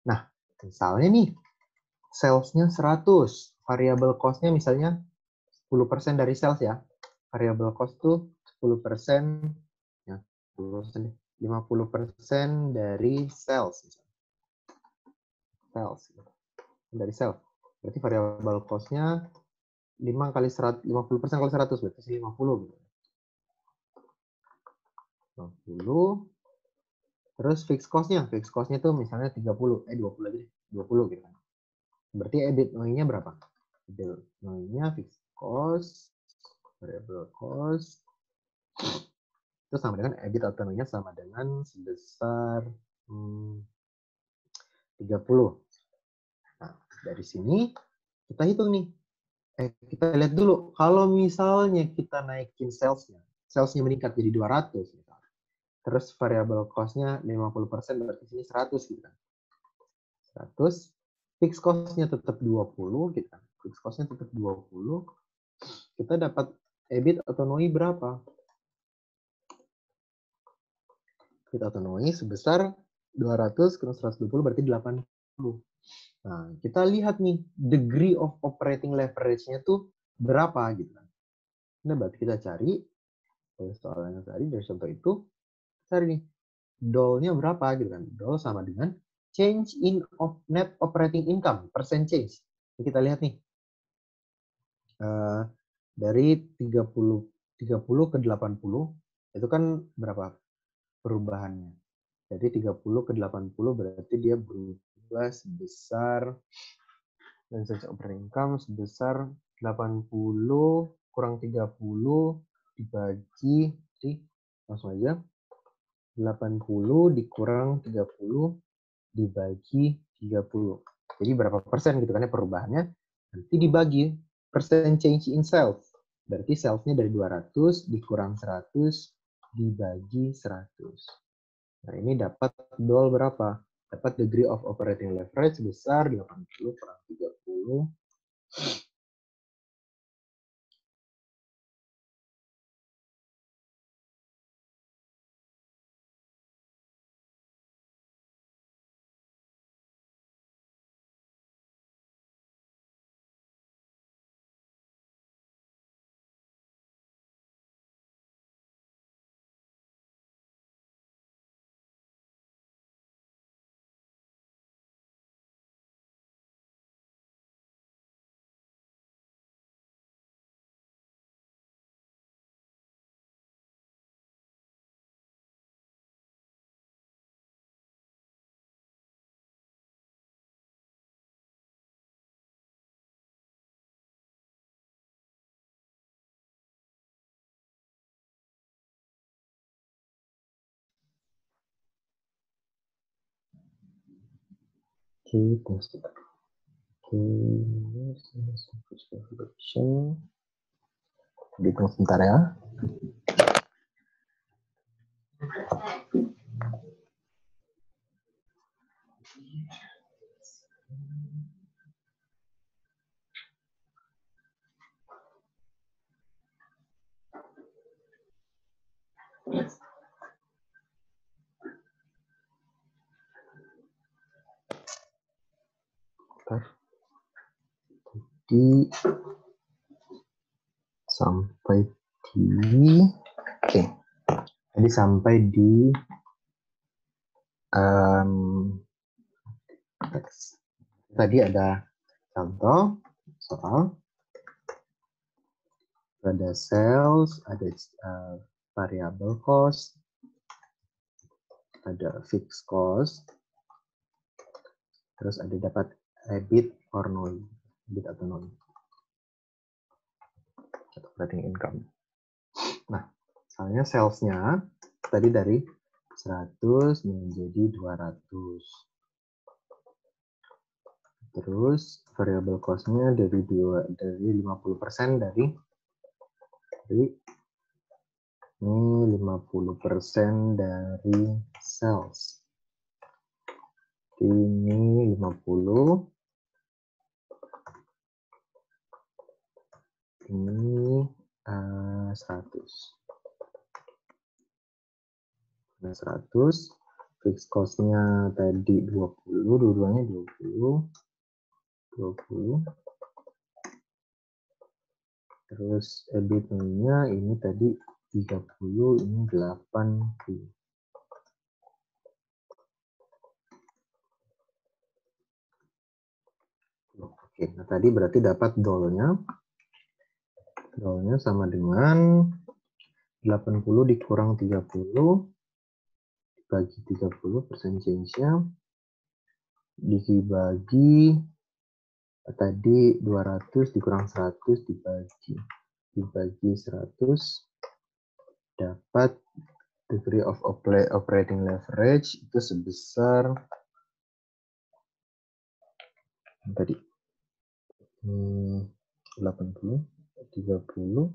Nah, misalnya nih, sales-nya 100, variable cost-nya misalnya 10% dari sales ya. Variable cost tuh 10%, ya, 50% dari sales. Sales. Dari sales. Berarti variable cost-nya 5 kali 100, 50% kali 100, berarti 50 gitu. 50. Terus fixed cost-nya tuh misalnya 30, 20 aja deh, 20 gitu kan. Berarti EBIT NOI-nya berapa? EBIT NOI-nya fixed cost, variable cost, itu sama dengan EBIT atau NOI-nya sama dengan sebesar 30. Nah, dari sini kita hitung nih. Kita lihat dulu, kalau misalnya kita naikin sales-nya meningkat jadi 200 misalnya. Terus variable cost-nya 50%, berarti sini 100 gitu kan. 100, fixed cost-nya tetap 20 gitu kan. Fixed cost-nya tetap 20. Kita dapat EBIT atau NOI berapa? EBIT atau NOI sebesar 200 kurang 120 berarti 80. Nah, kita lihat nih, degree of operating leverage-nya tuh berapa gitu kan. Nah, berarti kita cari, soalnya tadi dari contoh itu, cari nih, DOL-nya berapa gitu kan. DOL sama dengan change in net operating income, percent change. Jadi kita lihat nih, dari 30 ke 80, itu kan berapa perubahannya. Jadi 30 ke 80 berarti dia berubah sebesar, dan operating income sebesar 80 kurang 30 dibagi, langsung aja, 80 dikurang 30 dibagi 30. Jadi berapa persen gitu kan ya perubahannya. Nanti dibagi percent change in sales. Berarti sales-nya dari 200 dikurang 100 dibagi 100. Nah, ini dapat DOL berapa? Dapat degree of operating leverage sebesar 80 kurang 30. Dihitung sebentar ya. Di sampai di oke. Jadi sampai di tadi ada contoh soal ada sales, ada variable cost, ada fixed cost, terus ada dapat EBIT or NOI, EBIT atau NOI, operating income. Nah, misalnya sales-nya tadi dari 100 menjadi 200. Terus variable cost-nya dari 50% dari ini 50% dari sales. Ini 50. Ini 100. Nah, 100. Fixed cost-nya tadi 20, dua-duanya 20. Terus EBITDA-nya ini tadi 30, ini 80. Oke, nah tadi berarti dapat dolnya. Dolnya sama dengan 80 dikurang 30 dibagi 30 persen change-nya dibagi tadi 200 dikurang 100 dibagi 100 dapat degree of operating leverage itu sebesar tadi 80 30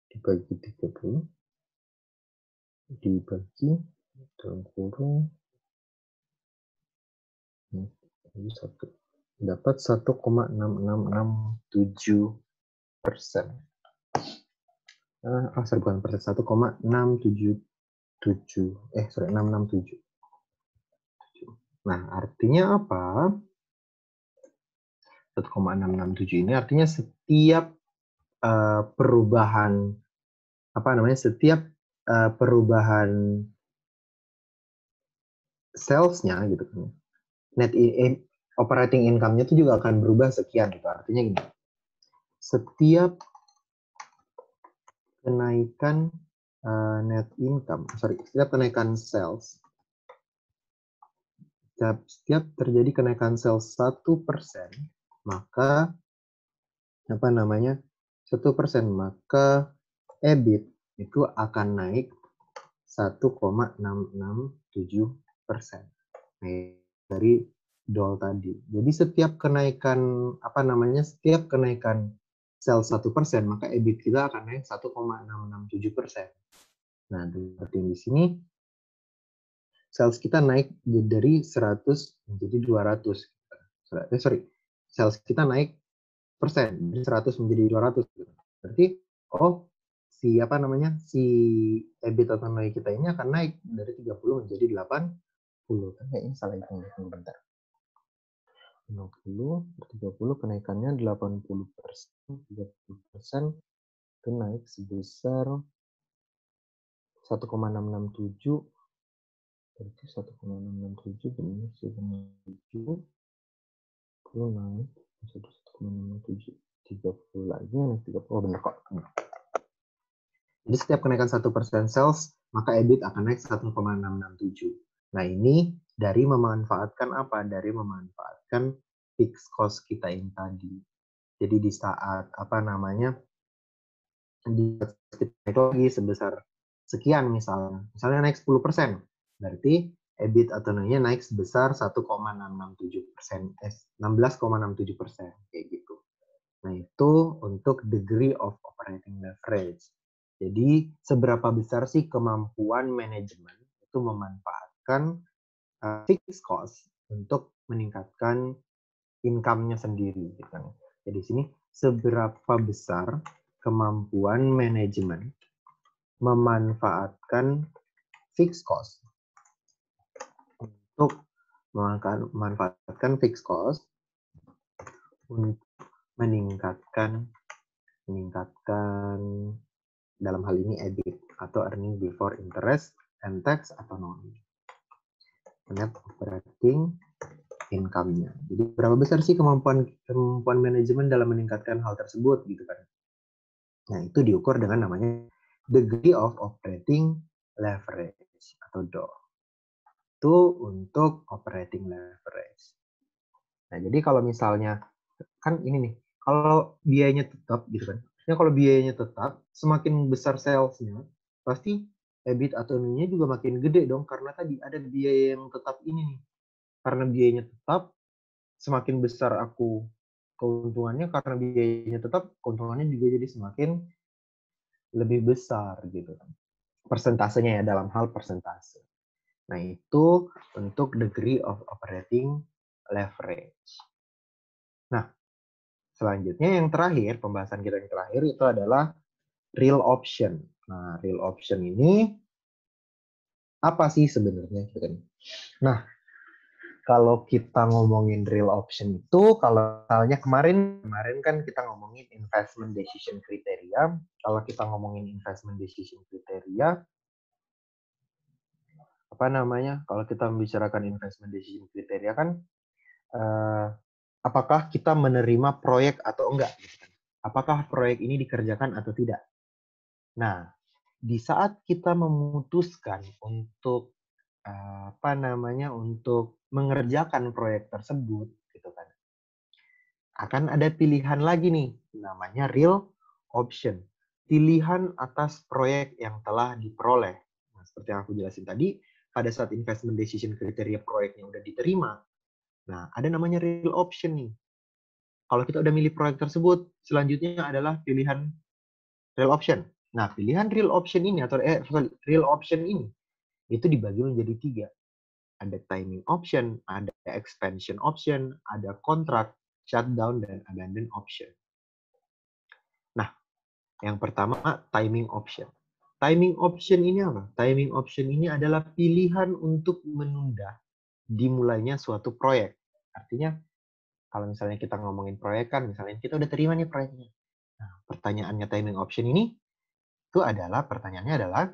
dibagi 30 dibagi dalam kurung ini satu dapat 1,6667%. Bukan persen, 667. Nah, artinya apa? 1,667 ini artinya setiap perubahan perubahan sales-nya gitu kan. Net operating income-nya itu juga akan berubah sekian gitu. Artinya gini. Setiap kenaikan setiap kenaikan sales, setiap terjadi kenaikan sales 1%, maka 1%, maka EBIT itu akan naik 1,667%. Dari DOL tadi. Jadi setiap kenaikan sales 1%, maka EBIT kita akan naik 1,667%. Nah, seperti di sini sales kita naik dari 100 menjadi 200. Sales kita naik persen dari 100 menjadi 200. Berarti si EBIT atau nilai kita ini akan naik dari 30 menjadi 80. Kan kayaknya salah hitung bentar. 50 per 30 kenaikannya 80%, 30% itu naik sebesar 1,667. Berarti 1,667 benar 1,7 naik jadi 1,667, 30 lagi naik 30. Benar kok. Jadi setiap kenaikan 1% sales, maka EBIT akan naik 1,667. Nah, ini dari memanfaatkan apa? Dari memanfaatkan fixed cost kita yang tadi. Jadi di saat itu lagi sebesar sekian misalnya naik 10%, berarti EBIT atau nilainya naik sebesar 1,667%, 16,67% kayak gitu. Nah, itu untuk degree of operating leverage. Jadi seberapa besar sih kemampuan manajemen itu memanfaatkan fixed cost untuk meningkatkan income-nya sendiri gitu kan. Jadi di sini seberapa besar kemampuan manajemen memanfaatkan fixed cost untuk meningkatkan dalam hal ini EBIT atau earning before interest and tax atau net operating income-nya. Jadi berapa besar sih kemampuan manajemen dalam meningkatkan hal tersebut gitu kan. Nah, itu diukur dengan namanya degree of operating leverage atau DOL. Itu untuk operating leverage. Nah, jadi kalau misalnya kan ini nih, kalau biayanya tetap gitu kan. Kalau biayanya tetap, semakin besar salesnya, pasti EBIT atau nilainya juga makin gede dong, karena tadi ada biaya yang tetap ini nih. Karena biayanya tetap, semakin besar aku keuntungannya, karena biayanya tetap, keuntungannya juga jadi semakin lebih besar gitu kan. Persentasenya ya, dalam hal persentase. Nah, itu untuk degree of operating leverage. Nah, selanjutnya yang terakhir, pembahasan kita yang terakhir itu adalah real option. Nah, real option ini apa sih sebenarnya? Nah, kalau kita ngomongin real option itu, kalau misalnya kemarin kan kita ngomongin investment decision criteria. Kalau kita ngomongin investment decision criteria, apa namanya? Kalau kita membicarakan investment decision criteria kan, apakah kita menerima proyek atau enggak? Apakah proyek ini dikerjakan atau tidak? Nah, di saat kita memutuskan untuk apa namanya, untuk mengerjakan proyek tersebut, gitu kan, akan ada pilihan lagi nih, namanya real option. Pilihan atas proyek yang telah diperoleh. Nah, seperti yang aku jelasin tadi, pada saat investment decision kriteria proyeknya udah diterima, nah ada namanya real option nih. Kalau kita udah milih proyek tersebut, selanjutnya adalah pilihan real option. Nah, pilihan real option ini atau real option ini itu dibagi menjadi 3. Ada timing option, ada expansion option, ada contract, shutdown, dan abandon option. Nah, yang pertama timing option. Timing option ini apa? Timing option ini adalah pilihan untuk menunda dimulainya suatu proyek. Artinya, kalau misalnya kita ngomongin proyek kan, misalnya kita udah terima nih proyeknya. Nah, pertanyaannya timing option ini, itu adalah, pertanyaannya adalah,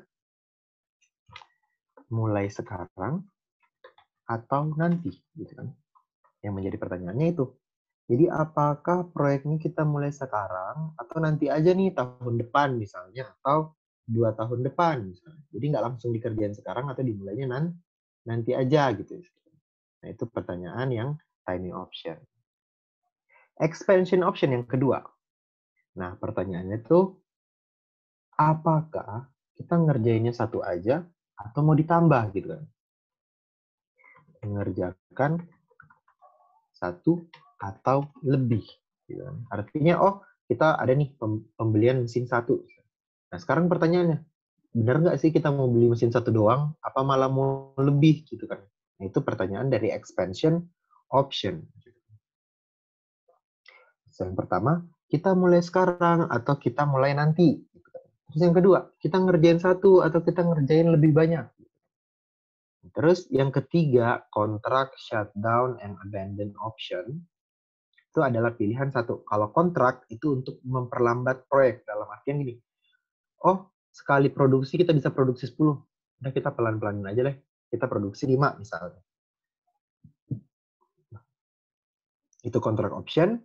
mulai sekarang atau nanti, gitu kan? Yang menjadi pertanyaannya itu. Jadi apakah proyek ini kita mulai sekarang atau nanti aja nih tahun depan misalnya, atau 2 tahun depan misalnya. Jadi nggak langsung dikerjain sekarang atau dimulainya nanti aja gitu. Nah, itu pertanyaan yang timing option. Expansion option yang kedua. Nah, pertanyaannya itu, apakah kita ngerjainnya satu aja atau mau ditambah gitu kan? Mengerjakan satu atau lebih. Gitu kan. Artinya, oh kita ada nih pembelian mesin satu. Nah sekarang pertanyaannya, benar nggak sih kita mau beli mesin satu doang? Apa malah mau lebih gitu kan? Nah, itu pertanyaan dari expansion option. Yang pertama, kita mulai sekarang atau kita mulai nanti. Terus yang kedua, kita ngerjain satu atau kita ngerjain lebih banyak. Terus yang ketiga, kontrak, shutdown, and abandon option. Itu adalah pilihan satu. Kalau kontrak itu untuk memperlambat proyek. Dalam artian gini, oh sekali produksi kita bisa produksi 10. Udah kita pelan-pelanin aja deh. Kita produksi 5 misalnya. Itu kontrak option.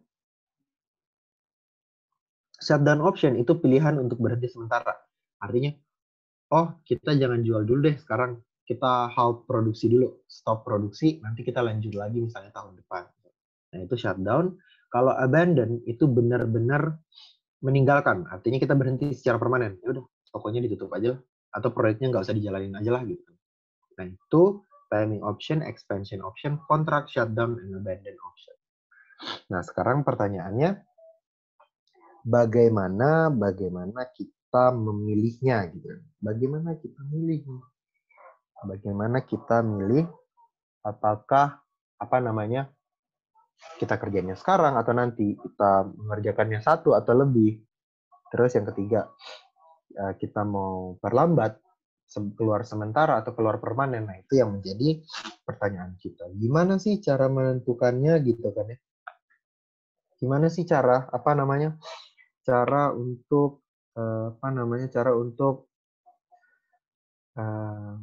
Shutdown option itu pilihan untuk berhenti sementara. Artinya, oh kita jangan jual dulu deh sekarang. Kita halt produksi dulu. Stop produksi, nanti kita lanjut lagi misalnya tahun depan. Nah itu shutdown. Kalau abandon itu benar-benar meninggalkan. Artinya kita berhenti secara permanen. Ya udah, tokonya ditutup aja lah. Atau proyeknya nggak usah dijalanin aja lah gitu. Nah itu timing option, expansion option, contract, shutdown, and abandon option. Nah sekarang pertanyaannya, bagaimana kita memilihnya gitu. Bagaimana kita milih? Bagaimana kita milih apakah apa namanya kita kerjanya sekarang atau nanti, kita mengerjakannya satu atau lebih. Terus yang ketiga, kita mau perlambat, keluar sementara atau keluar permanen. Nah, itu yang menjadi pertanyaan kita. Gimana sih cara menentukannya gitu kan ya? Gimana sih cara cara untuk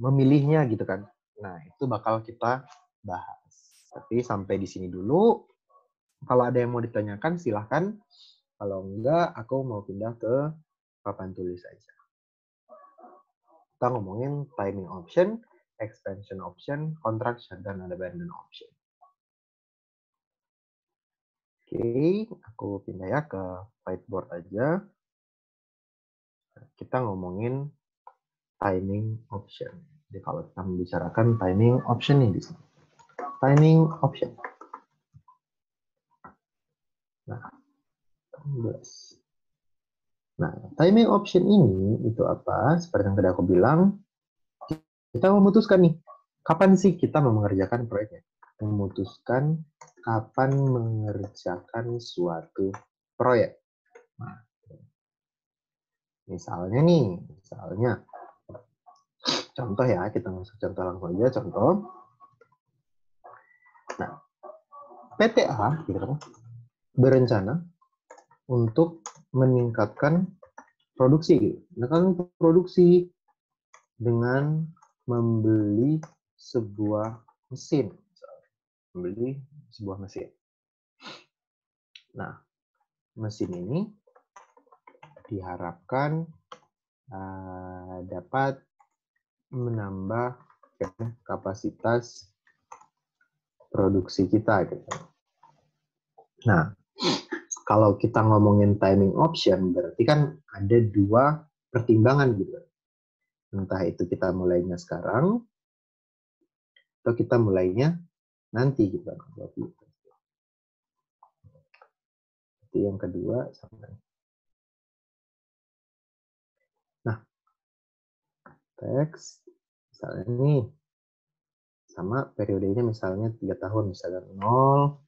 memilihnya gitu kan. Nah, itu bakal kita bahas. Tapi sampai di sini dulu. Kalau ada yang mau ditanyakan silahkan. Kalau enggak, aku mau pindah ke papan tulis aja. Kita ngomongin timing option, expansion option, contract, shutdown, dan abandon option. Oke, aku pindah ya ke whiteboard aja. Kita ngomongin timing option. Jadi kalau kita membicarakan timing option nih di sini. Timing option. Nah, 16. Nah, timing option ini itu apa? Seperti yang tadi aku bilang, kita memutuskan nih, kapan sih kita mau mengerjakan proyeknya? Memutuskan kapan mengerjakan suatu proyek. Nah, misalnya contoh ya, kita masuk contoh langsung aja, contoh. Nah, PTA gitu kan, berencana untuk meningkatkan produksi, meningkatkan produksi dengan membeli sebuah mesin, Nah, mesin ini diharapkan dapat menambah kapasitas produksi kita gitu. Nah, kalau kita ngomongin timing option, berarti kan ada dua pertimbangan gitu. Entah itu kita mulainya sekarang, atau kita mulainya nanti gitu. Itu yang kedua. Nah, teks, misalnya nih, sama periodenya misalnya 3 tahun, misalnya 0,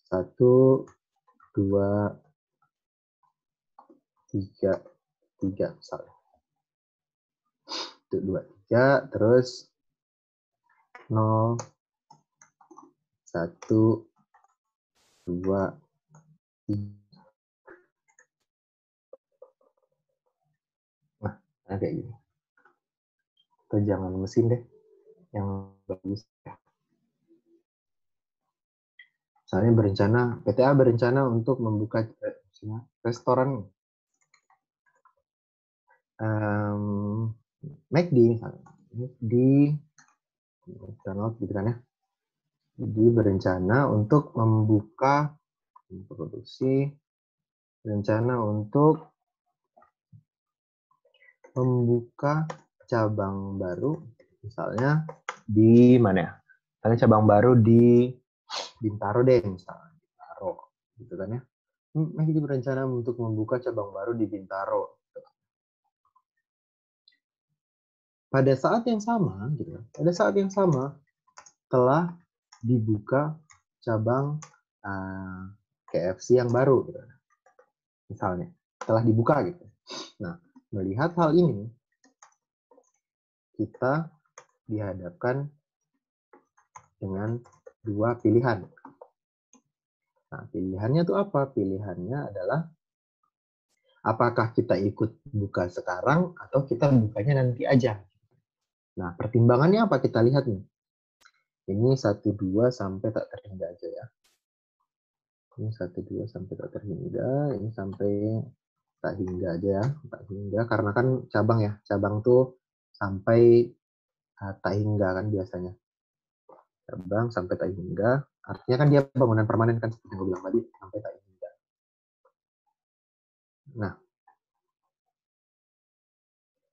1, 2, 3 misalnya. Itu 2, 3, terus 0, 1, 2, 3. Nah, kayak gini. Atau jangan mesin deh, yang bagus. Misalnya PTA berencana untuk membuka restoran McD misalnya. Di McDonald gitu kan ya. Jadi berencana untuk membuka produksi, berencana untuk membuka cabang baru, misalnya di mana ya? Misalnya cabang baru di Bintaro deh, misalnya Bintaro, gitu kan ya. Masih berencana untuk membuka cabang baru di Bintaro. Pada saat yang sama, gitu, telah dibuka cabang KFC yang baru, gitu. Misalnya, telah dibuka gitu. Nah, melihat hal ini, kita dihadapkan dengan dua pilihan. Nah, pilihannya itu apa? Pilihannya adalah apakah kita ikut buka sekarang atau kita bukanya nanti aja. Nah, pertimbangannya apa? Kita lihat nih. Ini 1-2 sampai tak terhingga aja ya. Ini 1-2 sampai tak terhingga, ini sampai tak hingga aja ya. Tak hingga, karena kan cabang ya. Cabang tuh sampai tak hingga kan biasanya. Cabang sampai tak hingga, artinya kan dia bangunan permanen kan, seperti yang gue bilang tadi, sampai tak hingga. Nah,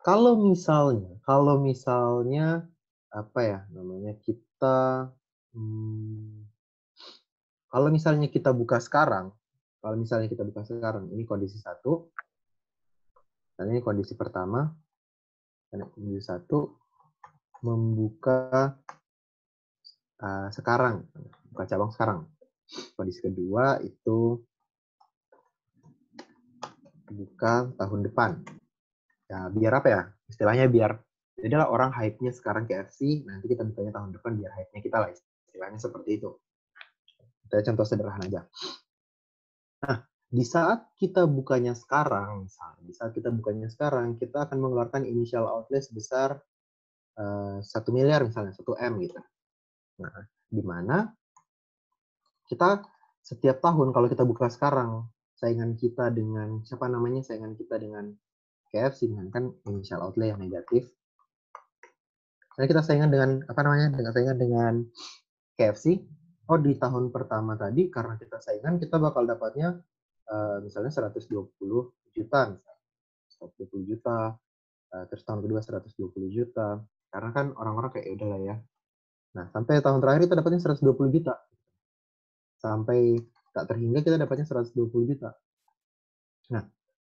kalau misalnya apa ya namanya, kalau misalnya kita buka sekarang, ini kondisi 1, dan ini kondisi pertama, dan kondisi 1 membuka sekarang, buka cabang sekarang. Kondisi kedua itu buka tahun depan. Ya, biar apa ya? Istilahnya biar jadilah orang hype-nya sekarang KFC, nanti kita bukanya tahun depan biar hype-nya kita lah. Istilahnya seperti itu. Kita contoh sederhana aja. Nah, di saat kita bukanya sekarang, kita akan mengeluarkan initial outlay sebesar 1 miliar misalnya, 1 M gitu. Nah, di mana kita setiap tahun kalau kita buka sekarang, saingan kita dengan KFC kan initial outlay yang negatif. Nah, kita saingan dengan KFC. Oh, di tahun pertama tadi karena kita saingan, kita bakal dapatnya misalnya 120 juta, misalnya 120 juta. terus tahun kedua 120 juta. Karena kan orang-orang kayak udah lah ya. Nah, sampai tahun terakhir kita dapatnya 120 juta. Sampai tak terhingga kita dapatnya 120 juta. Nah,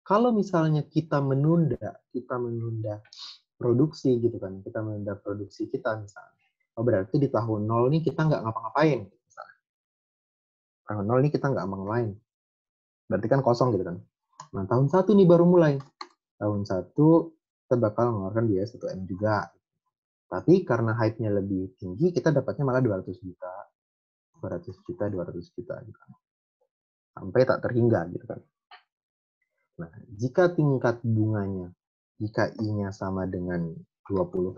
kalau misalnya kita menunda produksi gitu kan, kita menunda produksi kita misalnya. Oh, berarti di tahun 0 nih kita nggak ngapa-ngapain. Misalnya. Tahun 0 nih kita nggak ngapa-ngapain. Berarti kan kosong gitu kan. Nah, tahun 1 nih baru mulai. Tahun 1 kita bakal mengeluarkan biaya 1M juga. Tapi karena hype-nya lebih tinggi, kita dapatnya malah 200 juta. 200 juta, 200 juta gitu kan. Sampai tak terhingga gitu kan. Nah, jika tingkat bunganya, jika I-nya sama dengan 20%,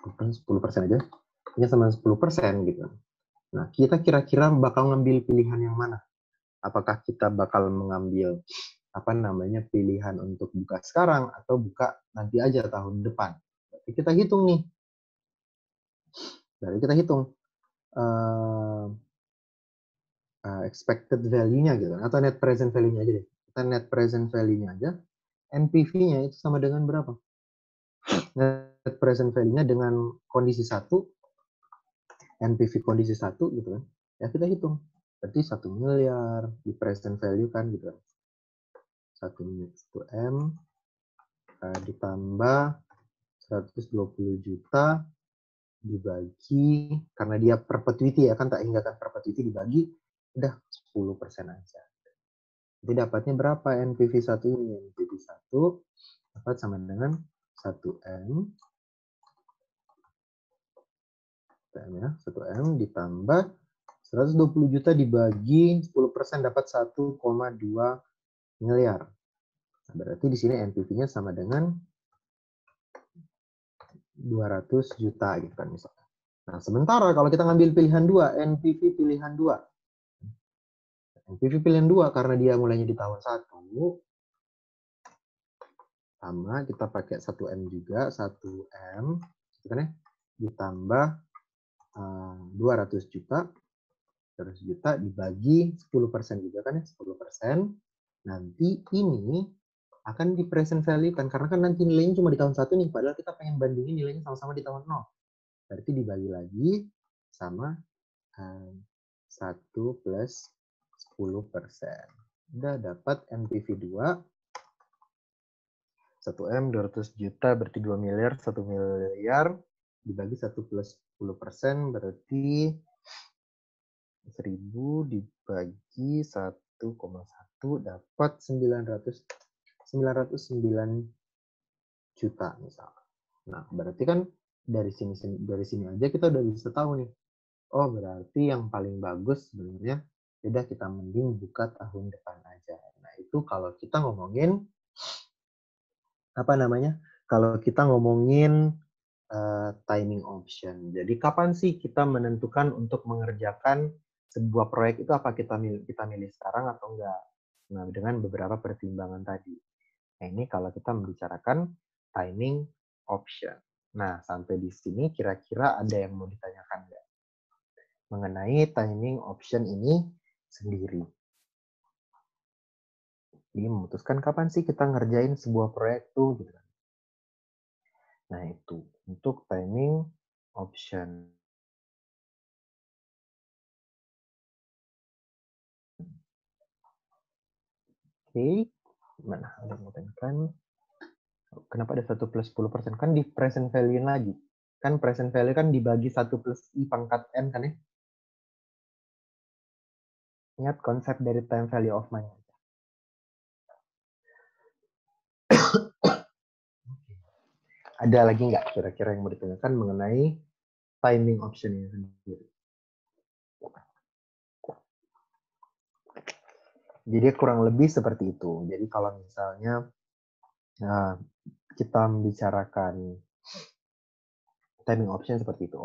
10% aja, I-nya sama 10% gitu. Nah, kita kira-kira bakal ngambil pilihan yang mana? Apakah kita bakal mengambil pilihan untuk buka sekarang atau buka nanti aja tahun depan? Berarti kita hitung nih. Expected value-nya gitu, atau net present value-nya aja deh. Kita net present value-nya aja, NPV-nya itu sama dengan berapa? Net present value-nya dengan kondisi 1, NPV kondisi 1 gitu kan. Ya kita hitung. Berarti 1 miliar di present value kan gitu kan. 1 M ditambah 120 juta dibagi, karena dia perpetuity ya kan, tak hingga kan perpetuity dibagi, udah 10% aja. Jadi dapatnya berapa NPV 1 ini? NPV 1 dapat sama dengan 1M. 1M ditambah 120 juta dibagi 10% dapat 1,2 miliar. Nah, berarti di sini NPV-nya sama dengan 200 juta gitu kan misalnya. Nah, sementara kalau kita ngambil pilihan 2, NPV pilihan 2. NPV pilihan 2 karena dia mulainya di tahun 1, sama kita pakai 1M juga, 1M gitu kan ya, ditambah 200 juta dibagi 10% juga kan ya, 10%. Nanti ini akan di present value kan, karena kan nanti nilainya cuma di tahun 1 nih, padahal kita pengen bandingin nilainya sama-sama di tahun 0. Berarti dibagi lagi sama 1 plus 10%. Udah dapat NPV 2. 1M 200 juta berarti 2 miliar, 1 miliar dibagi 1 plus 10% berarti 1000 dibagi 1,1 dapat 909 juta misalnya. Nah, berarti kan dari sini aja kita udah bisa tahu nih. Oh, berarti yang paling bagus sebenarnya udah kita mending buka tahun depan aja. Nah, itu kalau kita ngomongin kalau kita ngomongin timing option. Jadi kapan sih kita menentukan untuk mengerjakan sebuah proyek itu, apa kita milih sekarang atau enggak? Nah, dengan beberapa pertimbangan tadi. Nah, ini kalau kita membicarakan timing option. Nah, sampai di sini kira-kira ada yang mau ditanyakan nggak mengenai timing option ini sendiri? Jadi memutuskan kapan sih kita ngerjain sebuah proyek tuh gitu. Nah, itu untuk timing option. Oke, mana ada yang mau tanyakan? Kenapa ada 1 plus 10%? Kan di present value lagi. Kan present value kan dibagi 1 plus I pangkat N kan ya? Ingat konsep dari time value of money. Ada lagi nggak kira-kira yang mau ditanyakan mengenai timing option ini sendiri? Jadi kurang lebih seperti itu. Jadi kalau misalnya kita membicarakan timing option seperti itu,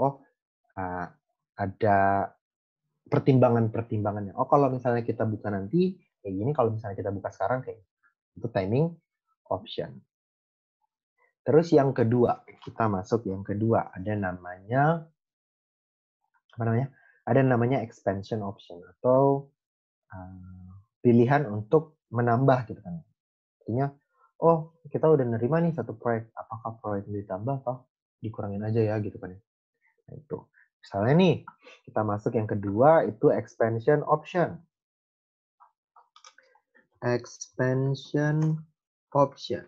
ada pertimbangan-pertimbangannya. Oh, kalau misalnya kita buka nanti kayak gini, kalau misalnya kita buka sekarang kayak itu timing option. Terus yang kedua, kita masuk yang kedua, ada namanya Ada namanya expansion option atau pilihan untuk menambah gitu kan. Artinya, oh kita udah nerima nih satu proyek, apakah proyek ditambah atau dikurangin aja ya gitu kan ya. Nah, itu. Misalnya nih, kita masuk yang kedua itu expansion option. Expansion option.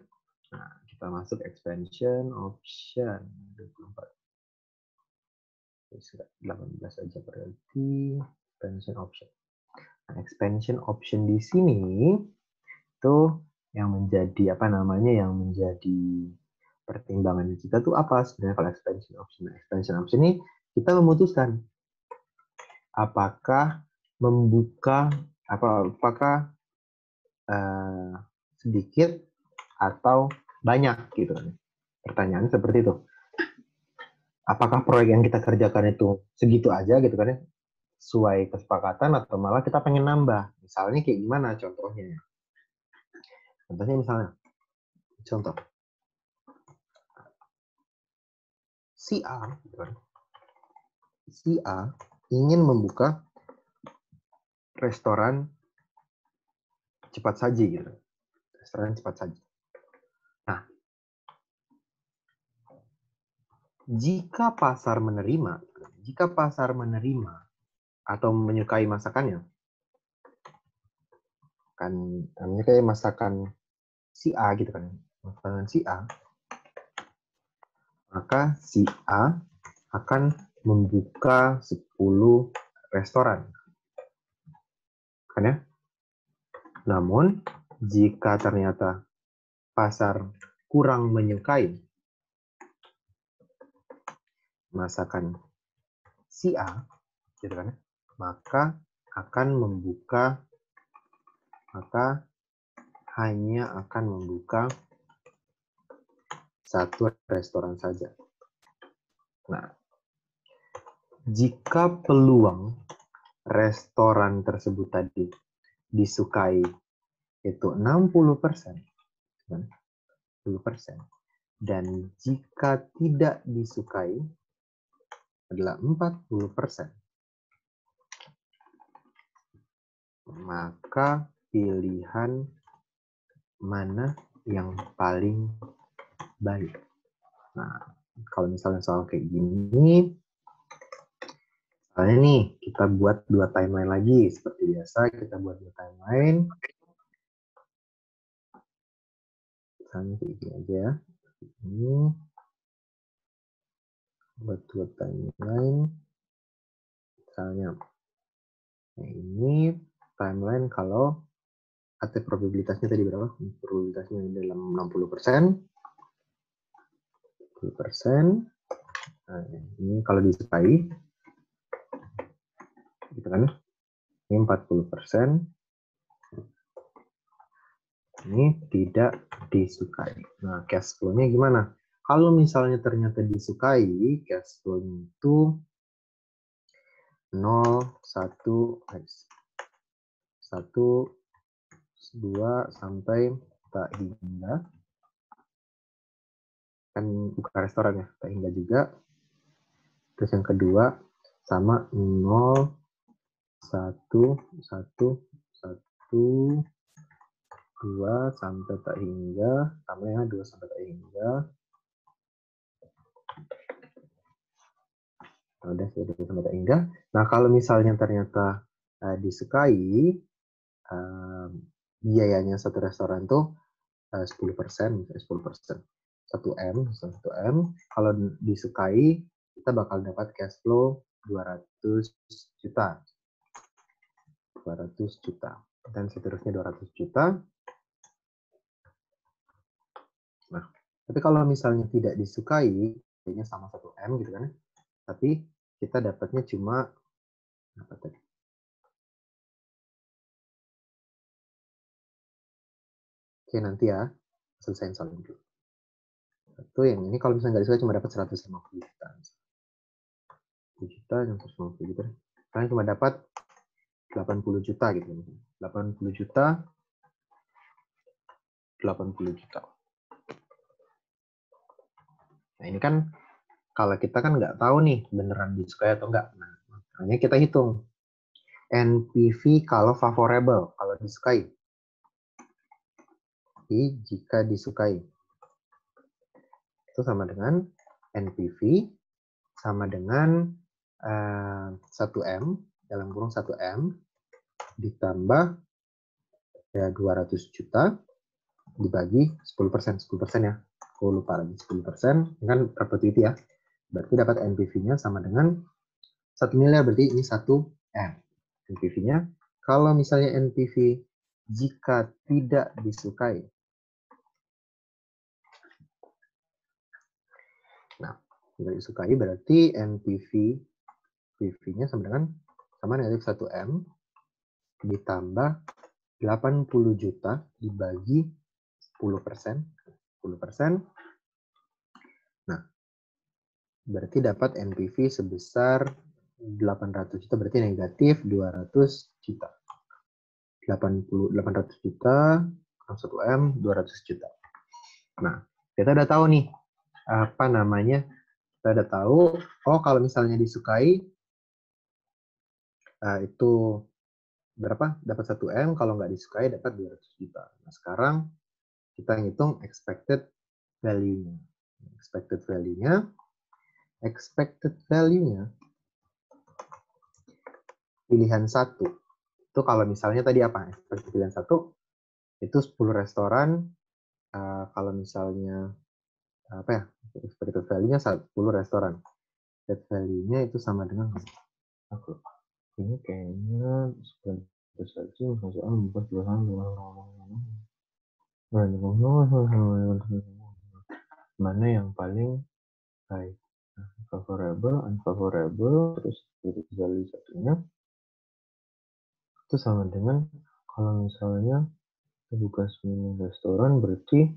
Nah, kita masuk expansion option. 18 aja berarti expansion option. Nah, expansion option di sini itu yang menjadi apa namanya, yang menjadi pertimbangan kita tuh apa sebenarnya kalau expansion option. Nah, expansion option ini kita memutuskan apakah membuka apakah sedikit atau banyak gitu kan. Pertanyaan seperti itu. Apakah proyek yang kita kerjakan itu segitu aja gitu kan ya, sesuai kesepakatan, atau malah kita pengen nambah. Misalnya kayak gimana contohnya? Contohnya misalnya, contoh si A, gitu kan. Si A ingin membuka restoran cepat saji gitu. Restoran cepat saji. Nah, jika pasar menerima atau menyukai masakannya, kan menyukai masakan si A gitu kan, masakan si A, maka si A akan membuka 10 restoran. Kan ya? Namun, jika ternyata pasar kurang menyukai masakan si A, gitu kan, maka hanya akan membuka satu restoran saja. Nah, jika peluang restoran tersebut tadi disukai itu 60%, 10%, dan jika tidak disukai adalah 40%, maka pilihan mana yang paling baik. Nah, kalau misalnya soal kayak gini, misalnya nih kita buat 2 timeline lagi. Seperti biasa kita buat 2 timeline. Misalnya kayak gini aja. Ini buat 2 timeline. Misalnya ini timeline kalau ada probabilitasnya tadi berapa? Probabilitasnya dalam 60%. 10%. Nah, ini kalau disukai, gitu kan? Ini 40%. Ini tidak disukai. Nah, cash flow-nya gimana? Kalau misalnya ternyata disukai, cash flow-nya itu 0, 1, 2, sampai tak hingga. Kan buka restoran ya, tak hingga juga. Terus yang kedua, sama 0, 1, 2, sampai tak hingga. Sama ya, 2 sampai tak hingga. Udah sudah sampai tak hingga. Nah, kalau misalnya ternyata disukai, biayanya satu restoran tuh 10%, misalnya 10%. 1M, kalau disukai kita bakal dapat cash flow 200 juta. 200 juta. Dan seterusnya 200 juta. Nah, tapi kalau misalnya tidak disukai, biayanya sama 1M gitu kan. Tapi kita dapatnya cuma apa tadi? Oke, nanti ya. Selesai soal dulu. Itu yang ini kalau misalnya nggak disukai cuma dapat 150 juta. 10 juta, 150 juta. Kalian cuma dapat 80 juta gitu. 80 juta, 80 juta. Nah, ini kan kalau kita kan nggak tahu nih beneran disukai atau enggak. Nah, makanya kita hitung. NPV kalau favorable, kalau disukai. tetapi jika disukai. Itu sama dengan NPV sama dengan 1M, dalam kurung 1M, ditambah ya 200 juta, dibagi 10%, 10% ya. Aku lupa lagi 10%, ini kan perpetuity ya. Berarti dapat NPV-nya sama dengan 1 miliar, berarti ini 1M. NPV-nya, kalau misalnya NPV jika tidak disukai. Nah, tidak disukai berarti NPV-nya sama negatif 1M ditambah 80 juta dibagi 10%. 10%. Nah, berarti dapat NPV sebesar 800 juta, berarti negatif 200 juta. 800 juta, 1M, 200 juta. Nah, kita udah tahu nih, apa namanya, kita udah tahu, oh kalau misalnya disukai, itu berapa? Dapat 1M, kalau nggak disukai dapat 200 juta. Nah, sekarang kita hitung expected value-nya. Expected value-nya pilihan 1. Itu kalau misalnya tadi apa? Expected pilihan 1 itu 10 restoran. Kalau misalnya apa ya? Expected value-nya 10 restoran. Expected value-nya itu sama dengan aku. Ini kayaknya mana yang paling baik? Favorable, unfavorable, terus value satunya itu sama dengan kalau misalnya kita buka 9 restoran berarti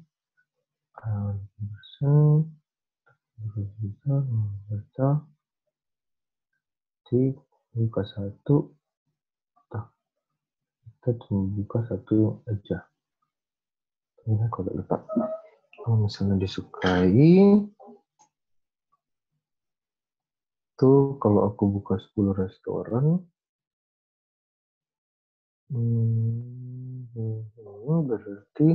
kita buka satu, kita cuma buka satu aja. Ini kalau lupa. Kalau misalnya disukai, tuh kalau aku buka 10 restoran, berarti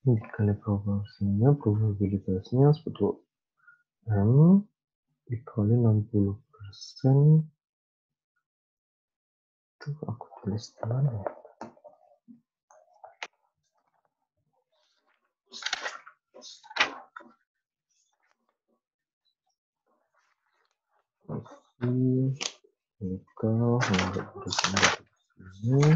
dikali proporsinya, probabilitasnya 10M dikali 60%. Itu aku tulis di mana ya? Kalau ini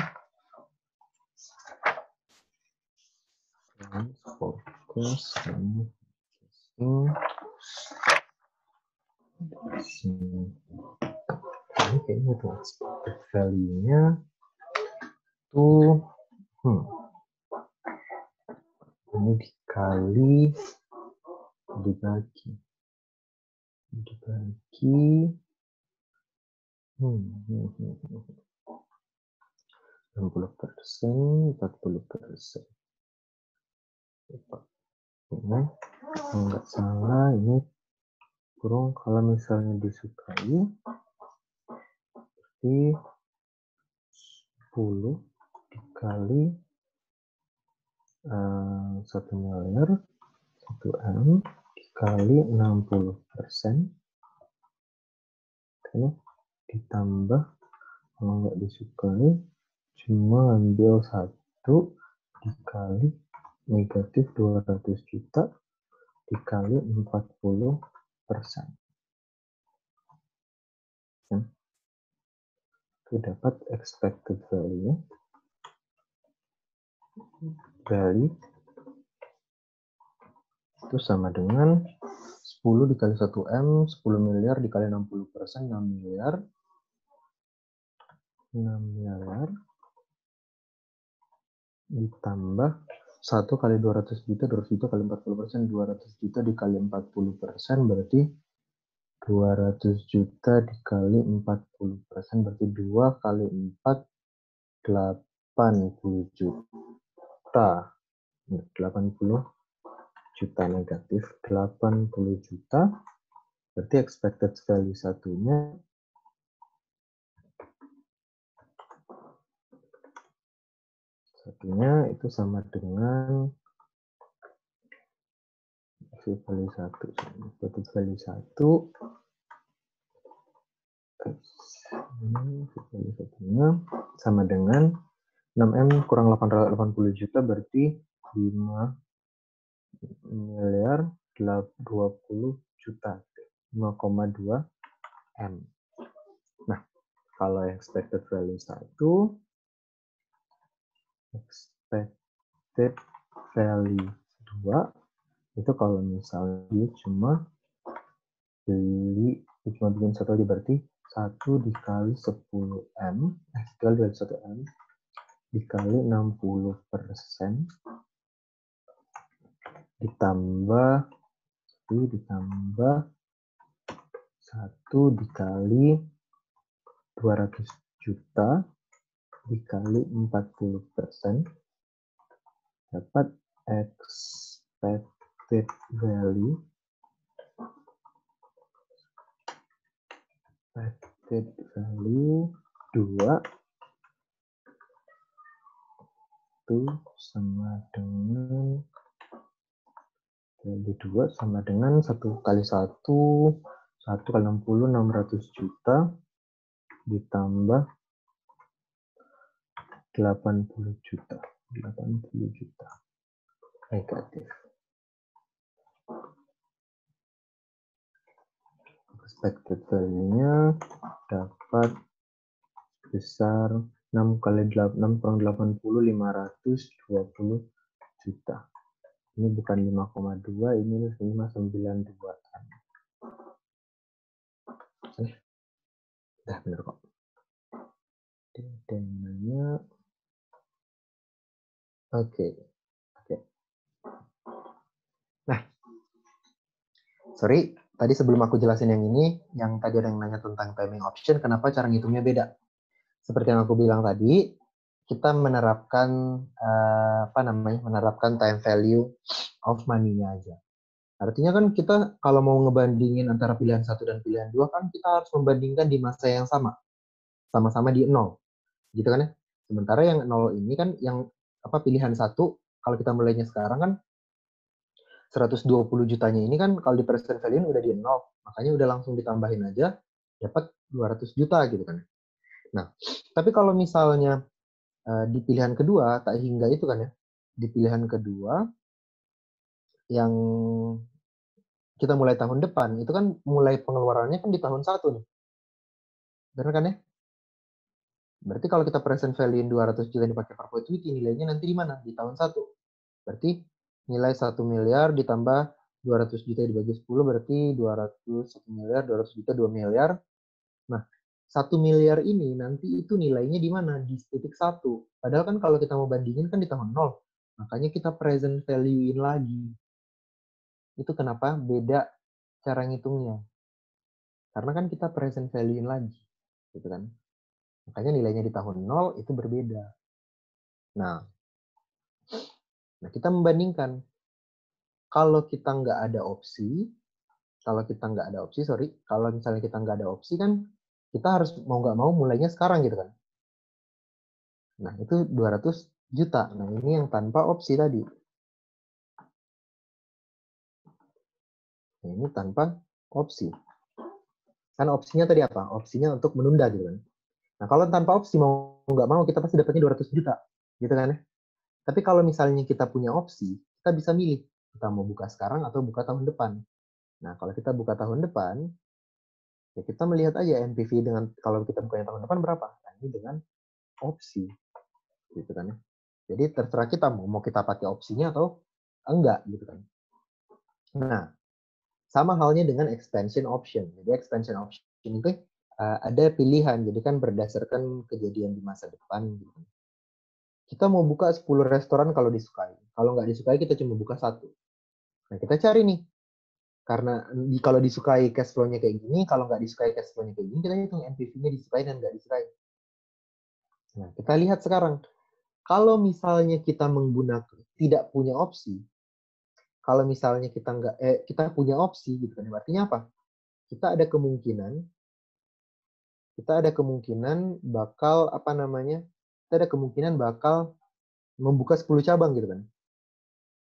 fokus ini kayaknya tuh expected value-nya tuh ini dibagi -40%, 40%. Ini nggak salah, ini kurung kalau misalnya disukai berarti 10 dikali 1 miliar 1M dikali 60%. Oke, ditambah kalau nggak disukai cuma ambil 1 dikali negatif 200 juta dikali 40%. Itu dapat expected value. Itu sama dengan 10 dikali 1M, 10 miliar dikali 60%, 6 miliar. 6 miliar ditambah 1 kali 200 juta, 200 juta kali 40%, 200 juta dikali 40%, berarti 200 juta dikali 40%, berarti 2 kali 4, 80 juta. 80 juta negatif, 80 juta, berarti expected value satunya satunya itu sama dengan value 1. Expected value 1 value satunya sama dengan 6M kurang 880 juta berarti 5 miliar 20 juta 5,2 M. Nah, kalau expected value 1 expected value 2 itu kalau misalnya dia cuma bikin satu aja berarti 1 dikali 10M dikali 1M dikali 60% ditambah 1 dikali 200 juta dikali 40% dapat expected value 2 itu sama dengan value 2 sama dengan 1 kali 1 kali 60 600 juta ditambah 80 juta negatif. Expected value-nya dapat besar 6 kali 6 kurang 80 520 juta. Ini bukan 5,2, ini 592. Dah benar kok. Dananya Oke. Nah, sorry, tadi sebelum aku jelasin yang ini, yang tadi ada yang nanya tentang timing option, kenapa cara ngitungnya beda? Seperti yang aku bilang tadi, kita menerapkan menerapkan time value of money-nya aja. Artinya kan kita kalau mau ngebandingin antara pilihan 1 dan pilihan 2 kan kita harus membandingkan di masa yang sama-sama di 0. Gitu kan ya? Sementara yang 0 ini kan yang pilihan 1 kalau kita mulainya sekarang kan 120 jutanya ini kan kalau di present value udah di 0, makanya udah langsung ditambahin aja dapat 200 juta gitu kan. Nah, tapi kalau misalnya di pilihan kedua tak hingga itu kan ya. Di pilihan kedua yang kita mulai tahun depan itu kan mulai pengeluarannya kan di tahun 1 nih. Benar kan ya? Berarti kalau kita present value 200 juta dipakai perpetuity nilainya nanti di mana? Di tahun 1. Berarti nilai 1 miliar ditambah 200 juta dibagi 10 berarti 1 miliar, 200 juta 2 miliar. Nah, 1 miliar ini nanti itu nilainya di mana? Di titik 1. Padahal kan kalau kita mau bandingin kan di tahun 0. Makanya kita present value-in lagi. Itu kenapa beda cara ngitungnya. Karena kan kita present value-in lagi. Gitu kan. Makanya nilainya di tahun 0 itu berbeda. Nah kita membandingkan. Kalau kita nggak ada opsi, kalau misalnya kita nggak ada opsi kan, kita harus mau nggak mau mulainya sekarang gitu kan. Nah, itu 200 juta. Nah, ini yang tanpa opsi tadi. Nah, ini tanpa opsi. Kan opsinya tadi apa? Opsinya untuk menunda gitu kan. Nah, kalau tanpa opsi mau nggak mau kita pasti dapatnya 200 juta. Gitu kan ya. Tapi kalau misalnya kita punya opsi, kita bisa milih. Kita mau buka sekarang atau buka tahun depan. Nah, kalau kita buka tahun depan, ya kita melihat aja NPV dengan kalau kita bukanya tahun depan berapa. Nah, ini dengan opsi. Gitu kan ya. Jadi terserah kita mau kita pakai opsinya atau enggak gitu kan. Nah, sama halnya dengan expansion option. Jadi expansion option itu ada pilihan. Jadi kan berdasarkan kejadian di masa depan gitu. Kita mau buka 10 restoran kalau disukai. Kalau nggak disukai kita cuma buka 1. Nah, kita cari nih. Karena kalau disukai cash flow-nya kayak gini, kalau nggak disukai cash flow-nya kayak gini, kita hitung NPV-nya disukai dan nggak disukai. Nah, kita lihat sekarang. Kalau misalnya kita menggunakan tidak punya opsi, kalau misalnya kita punya opsi gitu kan, artinya apa? Kita ada kemungkinan bakal membuka 10 cabang gitu kan.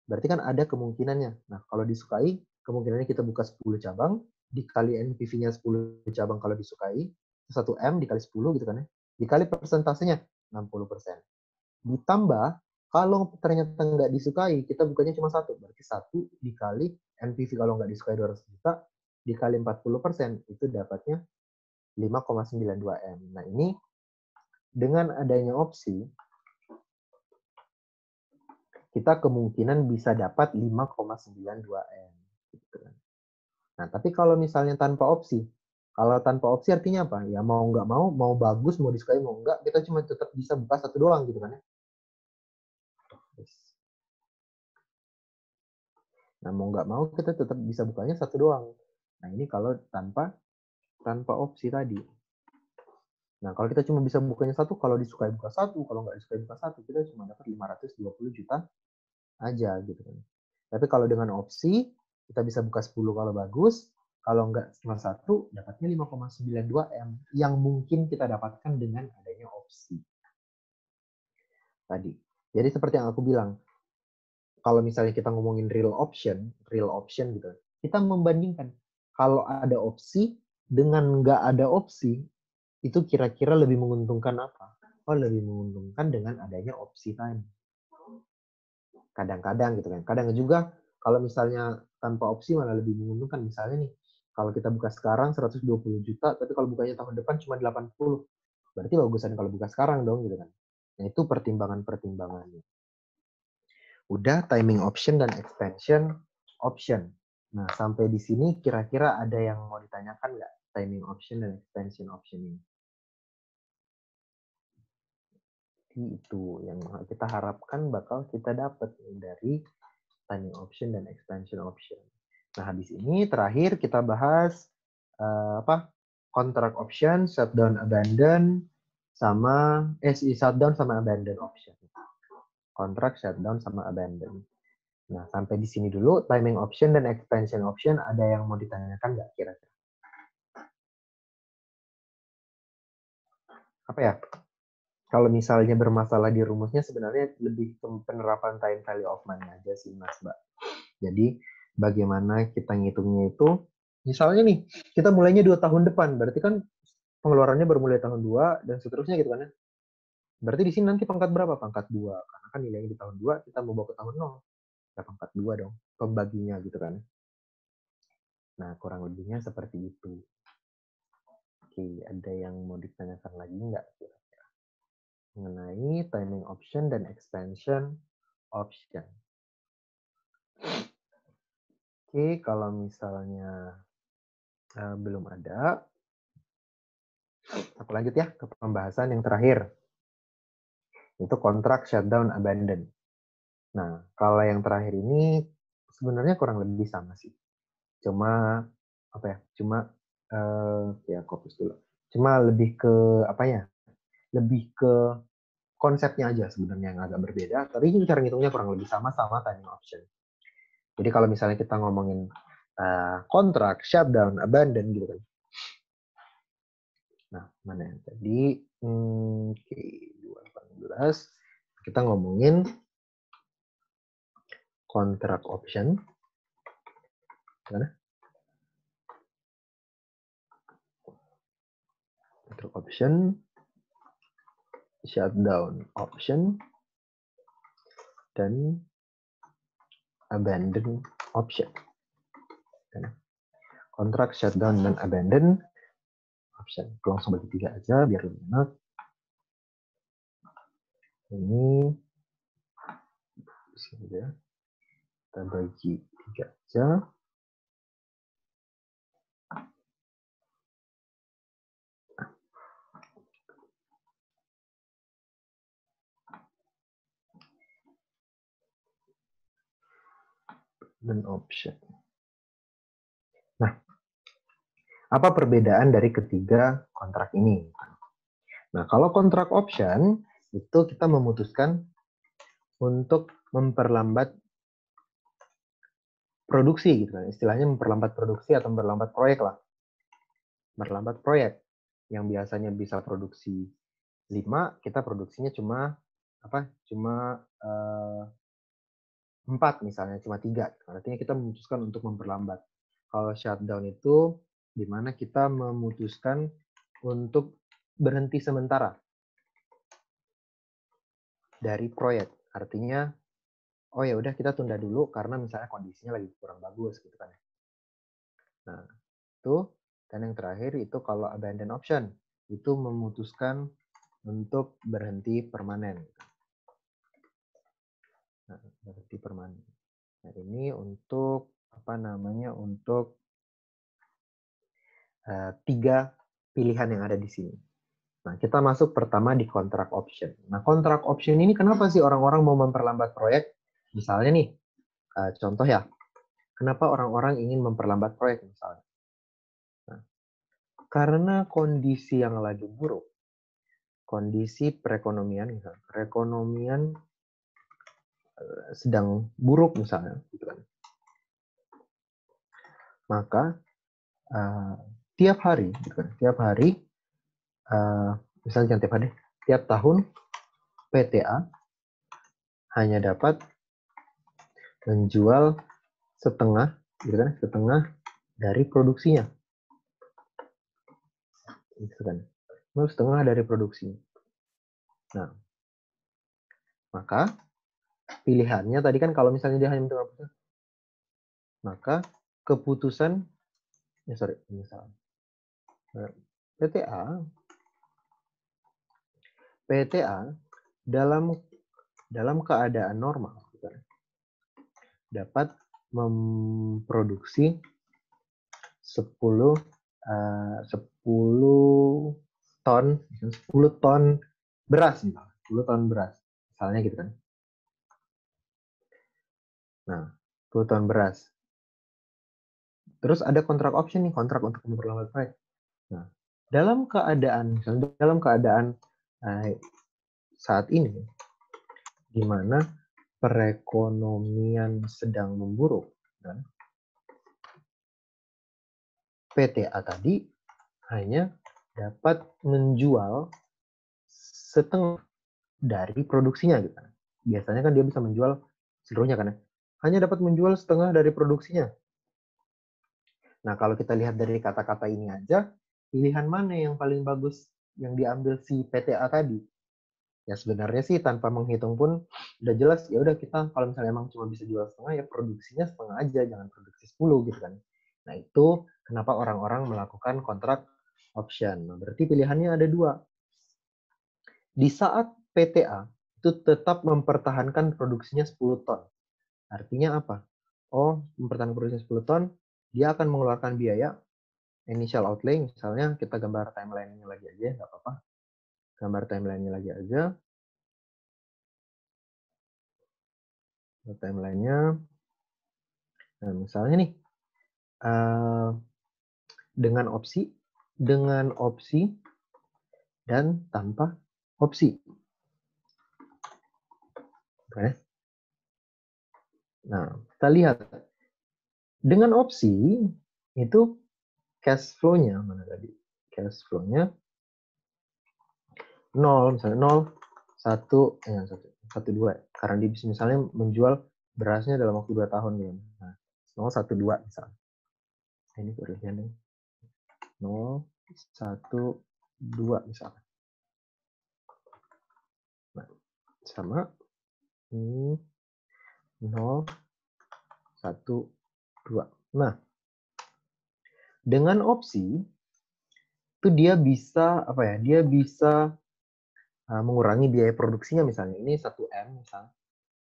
Berarti kan ada kemungkinannya. Nah, kalau disukai, kemungkinannya kita buka 10 cabang, dikali NPV-nya 10 cabang kalau disukai, 1M dikali 10 gitu kan ya. Dikali persentasenya 60%. Ditambah, kalau ternyata nggak disukai, kita bukanya cuma satu. Berarti 1 dikali NPV kalau nggak disukai 200 juta, dikali 40%, itu dapatnya 5,92 M. Nah, ini dengan adanya opsi, kita kemungkinan bisa dapat 5,92 M. Gitu. Nah, tapi kalau misalnya tanpa opsi, kalau tanpa opsi artinya apa? Ya mau nggak mau bagus, mau disukai, mau nggak, kita cuma tetap bisa buka satu doang gitu kan ya. Nah, mau nggak mau kita tetap bisa bukanya satu doang. Nah, ini kalau tanpa opsi tadi. Nah, kalau kita cuma bisa bukanya satu, kalau disukai buka satu, kalau nggak disukai buka satu, kita cuma dapat 520 juta aja gitu kan. Tapi kalau dengan opsi, kita bisa buka 10 kalau bagus, kalau nggak cuma satu, dapatnya 5,92 M yang mungkin kita dapatkan dengan adanya opsi tadi. Jadi seperti yang aku bilang, kalau misalnya kita ngomongin real option gitu, kita membandingkan kalau ada opsi dengan nggak ada opsi, itu kira-kira lebih menguntungkan apa? Oh, lebih menguntungkan dengan adanya opsi tadi. Kadang-kadang gitu kan. Kadang juga kalau misalnya tanpa opsi malah lebih menguntungkan. Misalnya nih, kalau kita buka sekarang 120 juta, tapi kalau bukanya tahun depan cuma 80. Berarti bagusan kalau buka sekarang dong gitu kan. Nah, itu pertimbangan-pertimbangannya. Udah timing option dan expansion option. Nah, sampai di sini kira-kira ada yang mau ditanyakan nggak? Timing option dan expansion option ini. Itu yang kita harapkan bakal kita dapat dari timing option dan expansion option. Nah, habis ini terakhir kita bahas contract option, shutdown, abandon, sama shutdown sama abandon option. Contract, shutdown, sama abandon. Nah, sampai di sini dulu timing option dan expansion option ada yang mau ditanyakan nggak kira-kira? Apa ya? Kalau misalnya bermasalah di rumusnya sebenarnya lebih ke penerapan time value of money aja sih Mas Mbak. Jadi bagaimana kita ngitungnya itu, misalnya nih kita mulainya 2 tahun depan, berarti kan pengeluarannya bermulai tahun 2 dan seterusnya gitu kan ya. Berarti di sini nanti pangkat berapa? Pangkat 2. Karena kan nilainya di tahun 2 kita mau bawa ke tahun 0. Ya pangkat 2 dong, pembaginya gitu kan. Nah, kurang lebihnya seperti itu. Oke, ada yang mau ditanyakan lagi nggak kira-kira? Mengenai timing option dan expansion option. Oke, kalau misalnya belum ada, aku lanjut ya ke pembahasan yang terakhir. Itu kontrak, shutdown, abandon. Nah, kalau yang terakhir ini sebenarnya kurang lebih sama sih. Cuma apa ya? Cuma ya fokus dulu. Cuma lebih ke apa ya? Lebih ke konsepnya aja sebenarnya yang agak berbeda. Tapi ini cara ngitungnya kurang lebih sama timing option. Jadi kalau misalnya kita ngomongin kontrak, shutdown, abandon gitu kan. Nah, mana yang tadi? Oke, 2018. Kita ngomongin kontrak option. Mana? Kontrak option, shutdown option, dan abandon option. Kontrak, shutdown, dan abandon option. Langsung bagi 3 aja biar lebih enak. Ini sini ya. Kita bagi 3 aja. Dan option. Nah, apa perbedaan dari ketiga kontrak ini? Nah, kalau kontrak option itu kita memutuskan untuk memperlambat produksi gitu kan. Istilahnya memperlambat produksi atau memperlambat proyek lah. Memperlambat proyek yang biasanya bisa produksi 5, kita produksinya cuma cuma 4 misalnya, cuma 3. Artinya kita memutuskan untuk memperlambat. Kalau shutdown itu di mana kita memutuskan untuk berhenti sementara dari proyek. Artinya, oh ya udah kita tunda dulu karena misalnya kondisinya lagi kurang bagus gitu kan. Nah, itu. Dan yang terakhir itu kalau abandon option, itu memutuskan untuk berhenti permanen. Nah, berhenti permanen. Nah, ini untuk untuk 3 pilihan yang ada di sini. Nah, kita masuk pertama di kontrak option. Nah, kontrak option ini kenapa sih orang-orang mau memperlambat proyek? Misalnya nih, contoh ya, kenapa orang-orang ingin memperlambat proyek misalnya? Nah, karena kondisi yang lagi buruk, kondisi perekonomian misalnya, perekonomian sedang buruk misalnya, gitu kan. Maka tiap hari, gitu kan, misalnya jangan tiap hari, tiap tahun PTA hanya dapat menjual setengah, gitu kan, setengah dari produksinya, gitu kan, setengah dari produksinya. Nah, maka pilihannya tadi kan kalau misalnya dia hanya menentukan, maka keputusan, misalnya PTA dalam keadaan normal gitu, dapat memproduksi 10 ton beras, 10 ton beras, misalnya gitu kan. Nah, 10 ton beras. Terus ada kontrak option nih, kontrak untuk memperlambat proyek. Nah, dalam keadaan saat ini, di mana perekonomian sedang memburuk, kan? PTA tadi hanya dapat menjual setengah dari produksinya gitu kan. Biasanya kan dia bisa menjual seluruhnya kan ya. Hanya dapat menjual setengah dari produksinya. Nah, kalau kita lihat dari kata-kata ini aja, pilihan mana yang paling bagus yang diambil si PTA tadi? Ya sebenarnya sih tanpa menghitung pun udah jelas, ya udah kita kalau misalnya emang cuma bisa jual setengah ya produksinya setengah aja, jangan produksi 10 gitu kan. Nah, itu kenapa orang-orang melakukan kontrak option. Nah, berarti pilihannya ada 2. Di saat PTA itu tetap mempertahankan produksinya 10 ton. Artinya apa? Oh, mempertahankan produksinya 10 ton, dia akan mengeluarkan biaya initial outlay, misalnya kita gambar timeline-nya lagi aja, nggak apa-apa. Gambar timeline-nya lagi aja. Timeline-nya, nah misalnya nih, dengan opsi, dan tanpa opsi. Oke. Nah, kita lihat. Dengan opsi, itu cash flow-nya, mana tadi? Cash flow-nya 0, misalnya 0, 1, 2. Karena dia bisa misalnya menjual berasnya dalam waktu 2 tahun. Ya. Nah, 0, 1, 2 misalnya. Ini tulisannya 0, 1, 2 misalnya. Nah, sama ini 0, 1, 2. Nah, dengan opsi itu dia bisa Dia bisa mengurangi biaya produksinya misalnya. Ini 1M misalnya.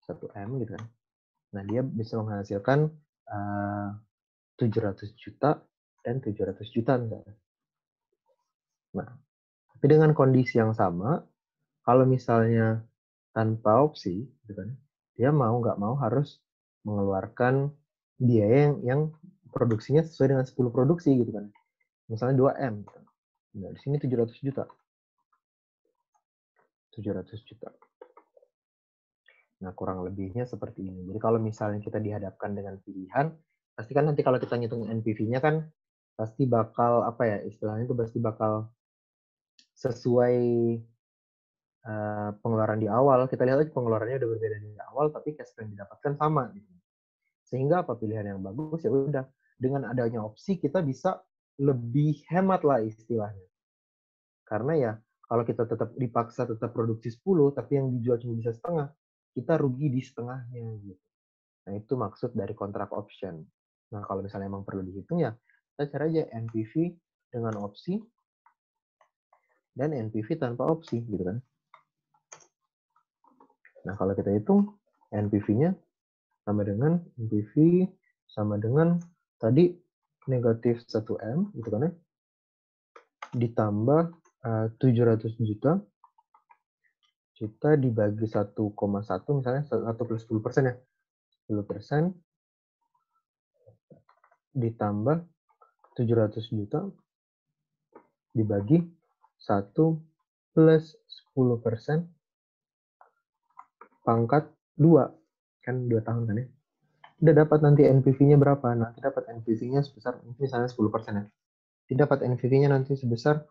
1M gitu kan. Nah, dia bisa menghasilkan 700 juta dan 700 juta misalnya. Nah, tapi dengan kondisi yang sama, kalau misalnya tanpa opsi, gitu kan, dia mau nggak mau harus mengeluarkan biaya yang produksinya sesuai dengan 10 produksi gitu kan. Misalnya 2M. Gitu. Nah, di sini 700 juta. 700 juta. Nah, kurang lebihnya seperti ini. Jadi kalau misalnya kita dihadapkan dengan pilihan, pasti kan nanti kalau kita ngitung NPV-nya kan pasti bakal istilahnya itu pasti bakal sesuai pengeluaran di awal, kita lihat aja pengeluarannya udah berbeda di awal, tapi cash flow yang didapatkan sama. Gitu. Sehingga apa pilihan yang bagus ya udah, dengan adanya opsi kita bisa lebih hemat lah istilahnya. Karena ya kalau kita tetap dipaksa tetap produksi 10, tapi yang dijual cuma bisa setengah, kita rugi di setengahnya gitu. Nah itu maksud dari kontrak option. Nah kalau misalnya emang perlu dihitung ya, kita cari aja NPV dengan opsi dan NPV tanpa opsi gitu kan. Nah kalau kita hitung NPV-nya sama dengan NPV sama dengan tadi negatif 1M gitu kan ya, ditambah 700 juta dibagi 1,1 misalnya 1 plus 10% ya, 10% ditambah 700 juta dibagi 1 plus 10% pangkat 2 kan 2 tahun kan ya, udah dapat nanti NPV-nya berapa. Nanti dapat NPV-nya sebesar misalnya 10% ya, dapat NPV-nya nanti sebesar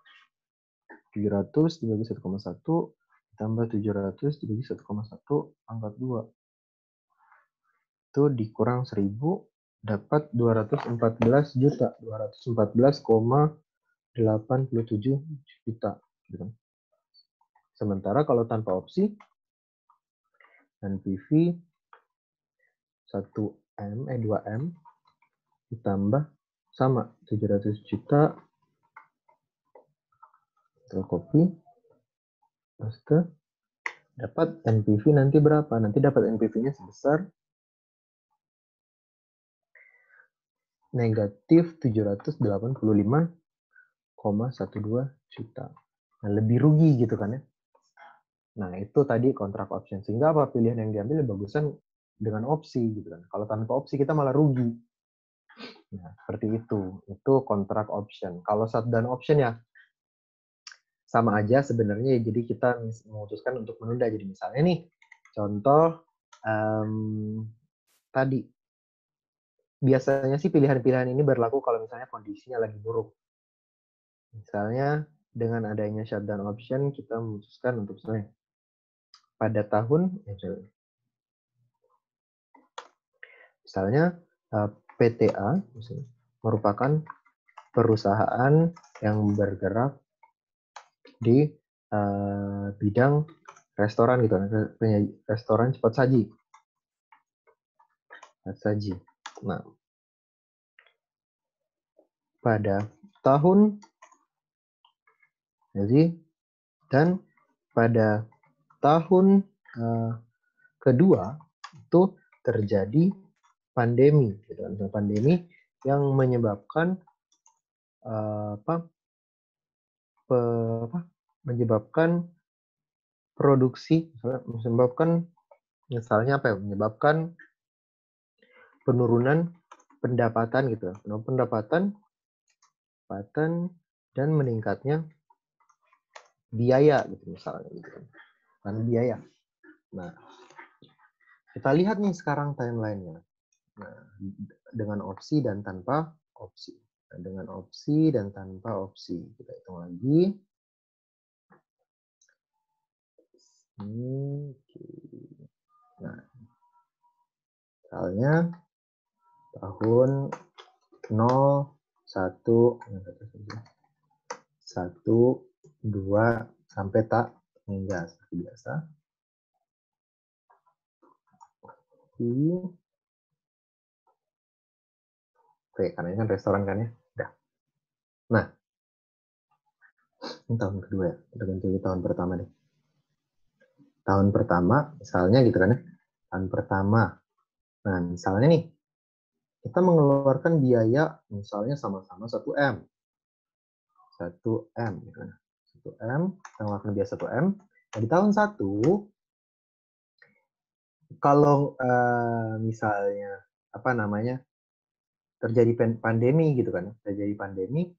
700 dibagi 1,1 tambah 700 dibagi 1,1 pangkat 2. Itu dikurang 1000 dapat 214 juta. 214,87 juta. Gitu. Sementara kalau tanpa opsi, NPV 2M ditambah sama 700 juta, copy, paste, dapat NPV nanti berapa? Nanti dapat NPV-nya sebesar negatif 785,12 juta. Nah, lebih rugi gitu kan ya. Nah, itu tadi kontrak option. Sehingga apa pilihan yang diambil bagusan dengan opsi gitu kan. Kalau tanpa opsi kita malah rugi. Nah, seperti itu. Itu kontrak option. Kalau shutdown option ya sama aja sebenarnya. Jadi kita memutuskan untuk menunda. Jadi misalnya nih, contoh tadi. Biasanya sih pilihan-pilihan ini berlaku kalau misalnya kondisinya lagi buruk. Misalnya dengan adanya shutdown option kita memutuskan untuk misalnya pada tahun misalnya PTA misalnya, merupakan perusahaan yang bergerak di bidang restoran gitu, restoran cepat saji. Nah, pada tahun dan pada tahun kedua itu terjadi pandemi, gitu kan? Pandemi yang menyebabkan menyebabkan produksi, menyebabkan penurunan pendapatan gitu, pendapatan dan meningkatnya biaya gitu misalnya gitu kan, biaya. Nah, kita lihat nih sekarang timeline-nya. Nah, dengan opsi dan tanpa opsi. Nah, dengan opsi dan tanpa opsi. Kita hitung lagi. Nah, misalnya tahun 0, 1, 2, sampai tak hingga seperti biasa. Oke, karena ini kan restoran kan ya. Udah. Nah, ini tahun kedua ya. Kita ganti tahun pertama deh. Tahun pertama, misalnya gitu kan ya. Tahun pertama. Nah, misalnya nih, kita mengeluarkan biaya misalnya sama-sama 1M. 1M, gitu kan. 1M, kita mengeluarkan biaya 1M. Nah, di tahun 1, kalau misalnya, terjadi pandemi gitu kan. Terjadi pandemi,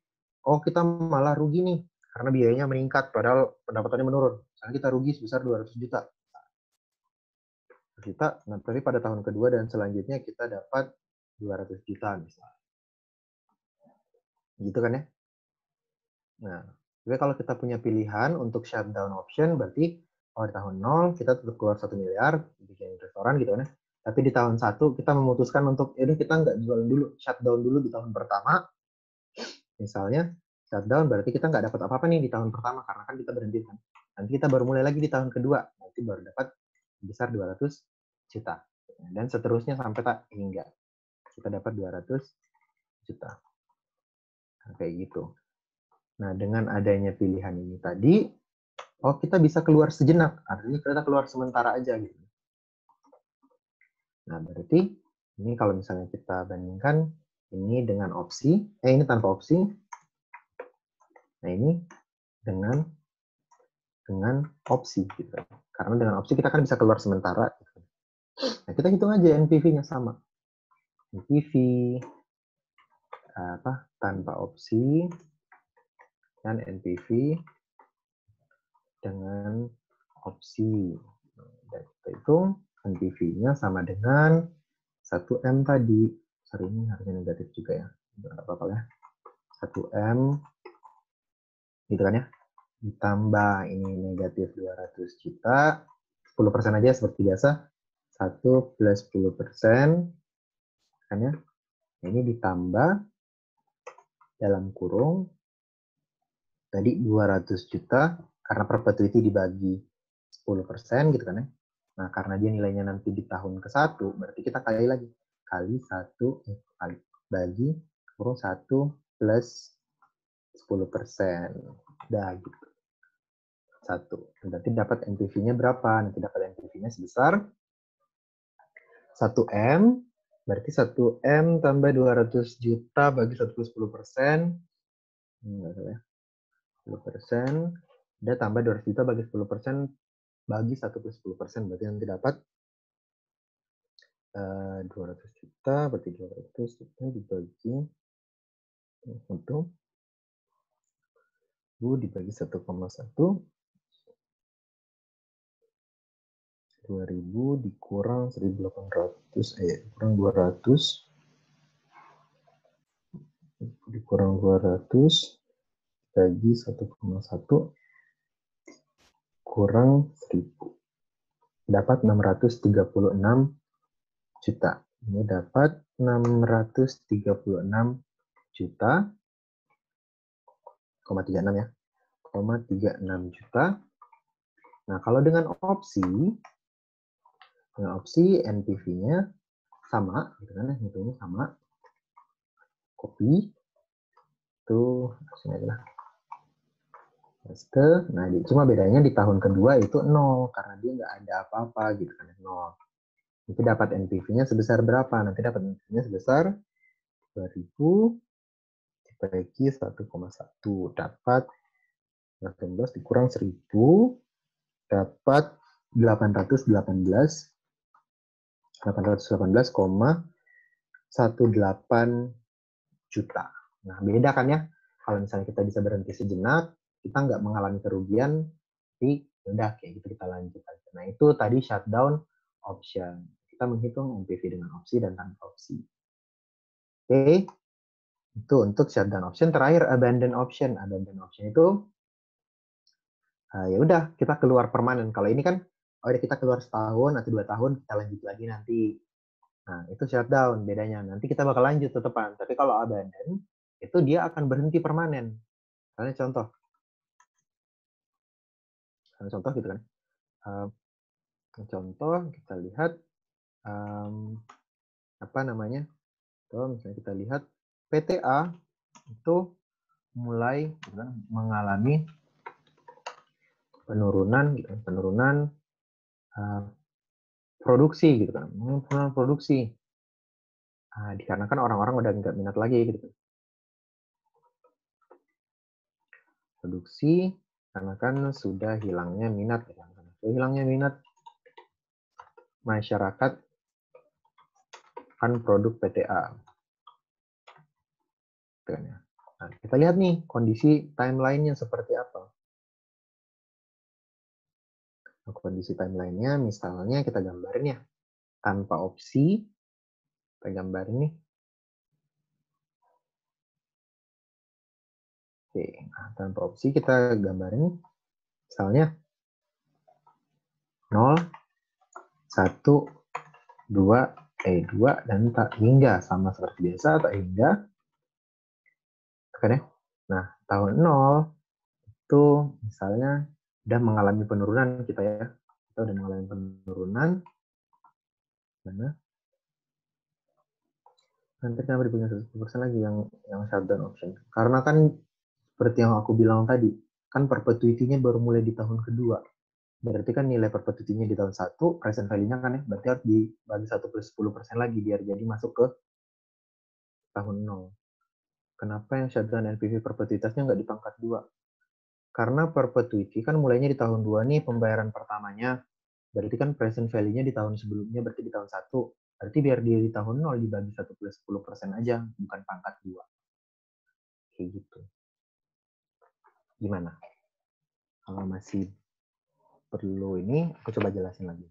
oh kita malah rugi nih. Karena biayanya meningkat, padahal pendapatannya menurun. Misalnya kita rugi sebesar 200 juta. Nah, tapi pada tahun kedua dan selanjutnya kita dapat 200 juta misalnya. Gitu kan ya? Nah, jadi kalau kita punya pilihan untuk shutdown option, berarti oh di tahun 0 kita tetap keluar 1 miliar, bikin restoran gitu kan ya. Tapi di tahun 1 kita memutuskan untuk, yaudah kita nggak jualan dulu, shutdown dulu di tahun pertama. Misalnya, shutdown berarti kita nggak dapat apa-apa nih di tahun pertama, karena kan kita berhenti kan. Nanti kita baru mulai lagi di tahun kedua, nanti baru dapat besar 200 juta. Dan seterusnya sampai tak hingga kita dapat 200 juta. Nah, kayak gitu. Nah, dengan adanya pilihan ini tadi, oh kita bisa keluar sejenak, artinya kita keluar sementara aja gitu. Nah, berarti ini kalau misalnya kita bandingkan ini dengan opsi, ini tanpa opsi. Nah, ini dengan opsi gitu. Karena dengan opsi kita kan bisa keluar sementara gitu. Nah, kita hitung aja NPV-nya sama. NPV tanpa opsi dan NPV dengan opsi. Dan kita hitung NPV-nya sama dengan 1M tadi. Sorry, ini harusnya negatif juga ya. Nggak apa-apa ya. 1M gitu kan ya. Ditambah ini negatif 200 juta. 10% aja seperti biasa. 1 plus 10%. Kan ya. Ini ditambah dalam kurung tadi 200 juta karena perpetuity dibagi 10% gitu kan ya. Nah, karena dia nilainya nanti di tahun ke-1, berarti kita kali lagi. Kali 1, kali bagi kurung 1 plus 10%. Udah gitu. 1. Berarti dapat NPV-nya berapa? Nanti dapat NPV-nya sebesar 1M. Berarti 1M tambah 200 juta bagi 1 plus 10%. Enggak salah ya. 10%. Udah tambah 200 juta bagi 10% bagi 1 plus 10%. Berarti nanti dapat 200 juta, berarti 200 juta dibagi untuk dibagi 1,1, 2000 dikurang 1800, kurang 200, dikurang 200 bagi 1,1 kurang 1000. Dapat 636 juta. Ini dapat 636 juta, 36 ya, 36 juta. Nah, kalau dengan opsi NPV-nya sama, gitu kan, hitungnya sama. Copy, itu sini aja lah. Paste. Nah, cuma bedanya di tahun kedua itu 0, karena dia nggak ada apa-apa, gitu kan, 0. Nanti dapat NPV-nya sebesar berapa? Nanti dapat NPV-nya sebesar 2000 dibagi 1,1. Dapat 18 dikurang 1000, dapat 818,18 juta. Nah, beda kan ya? Kalau misalnya kita bisa berhenti sejenak, kita nggak mengalami kerugian, tapi udah kayak gitu kita lanjut aja. Nah, itu tadi shutdown option. Kita menghitung NPV dengan opsi dan tanpa opsi. Oke, itu untuk shutdown option. Terakhir abandon option. Abandon option itu ya udah kita keluar permanen. Kalau ini kan udah kita keluar setahun atau 2 tahun, kita lanjut lagi nanti. Nah, itu shutdown bedanya. Nanti kita bakal lanjut tetepan. Tapi kalau abandon, itu dia akan berhenti permanen. Karena contoh gitu kan. Contoh kita lihat apa namanya? Kalau misalnya kita lihat PTA itu mulai mengalami penurunan produksi gitu kan. Penurunan produksi. Dikarenakan orang-orang udah nggak minat lagi gitu. Produksi karena kan sudah hilangnya minat. Hilangnya minat masyarakat kan produk PTA. Nah, kita lihat nih kondisi timeline-nya seperti apa. Nah, kondisi timeline-nya misalnya kita gambarin ya. Tanpa opsi, kita gambarin nih. Oke, nah, tanpa opsi kita gambarin misalnya 0, 1, 2, 2, dan tak hingga. Sama seperti biasa, tak hingga. Oke deh. Nah, tahun 0 itu misalnya udah mengalami penurunan kita ya. Kita udah mengalami penurunan. Mana? Nanti kenapa dipunya 100% lagi yang shutdown option? Karena kan seperti yang aku bilang tadi, kan perpetuity-nya baru mulai di tahun kedua. Berarti kan nilai perpetuity-nya di tahun 1, present value-nya kan ya, berarti harus dibagi 1 plus 10% lagi biar jadi masuk ke tahun 0. Kenapa yang shutdown NPV perpetuitasnya nggak di pangkat 2? Karena perpetuity kan mulainya di tahun 2 nih pembayaran pertamanya. Berarti kan present value-nya di tahun sebelumnya, berarti di tahun 1. Berarti biar dia di tahun 0 dibagi 1 plus 10% aja, bukan pangkat 2. Kayak gitu. Gimana? Kalau masih perlu ini, aku coba jelasin lagi.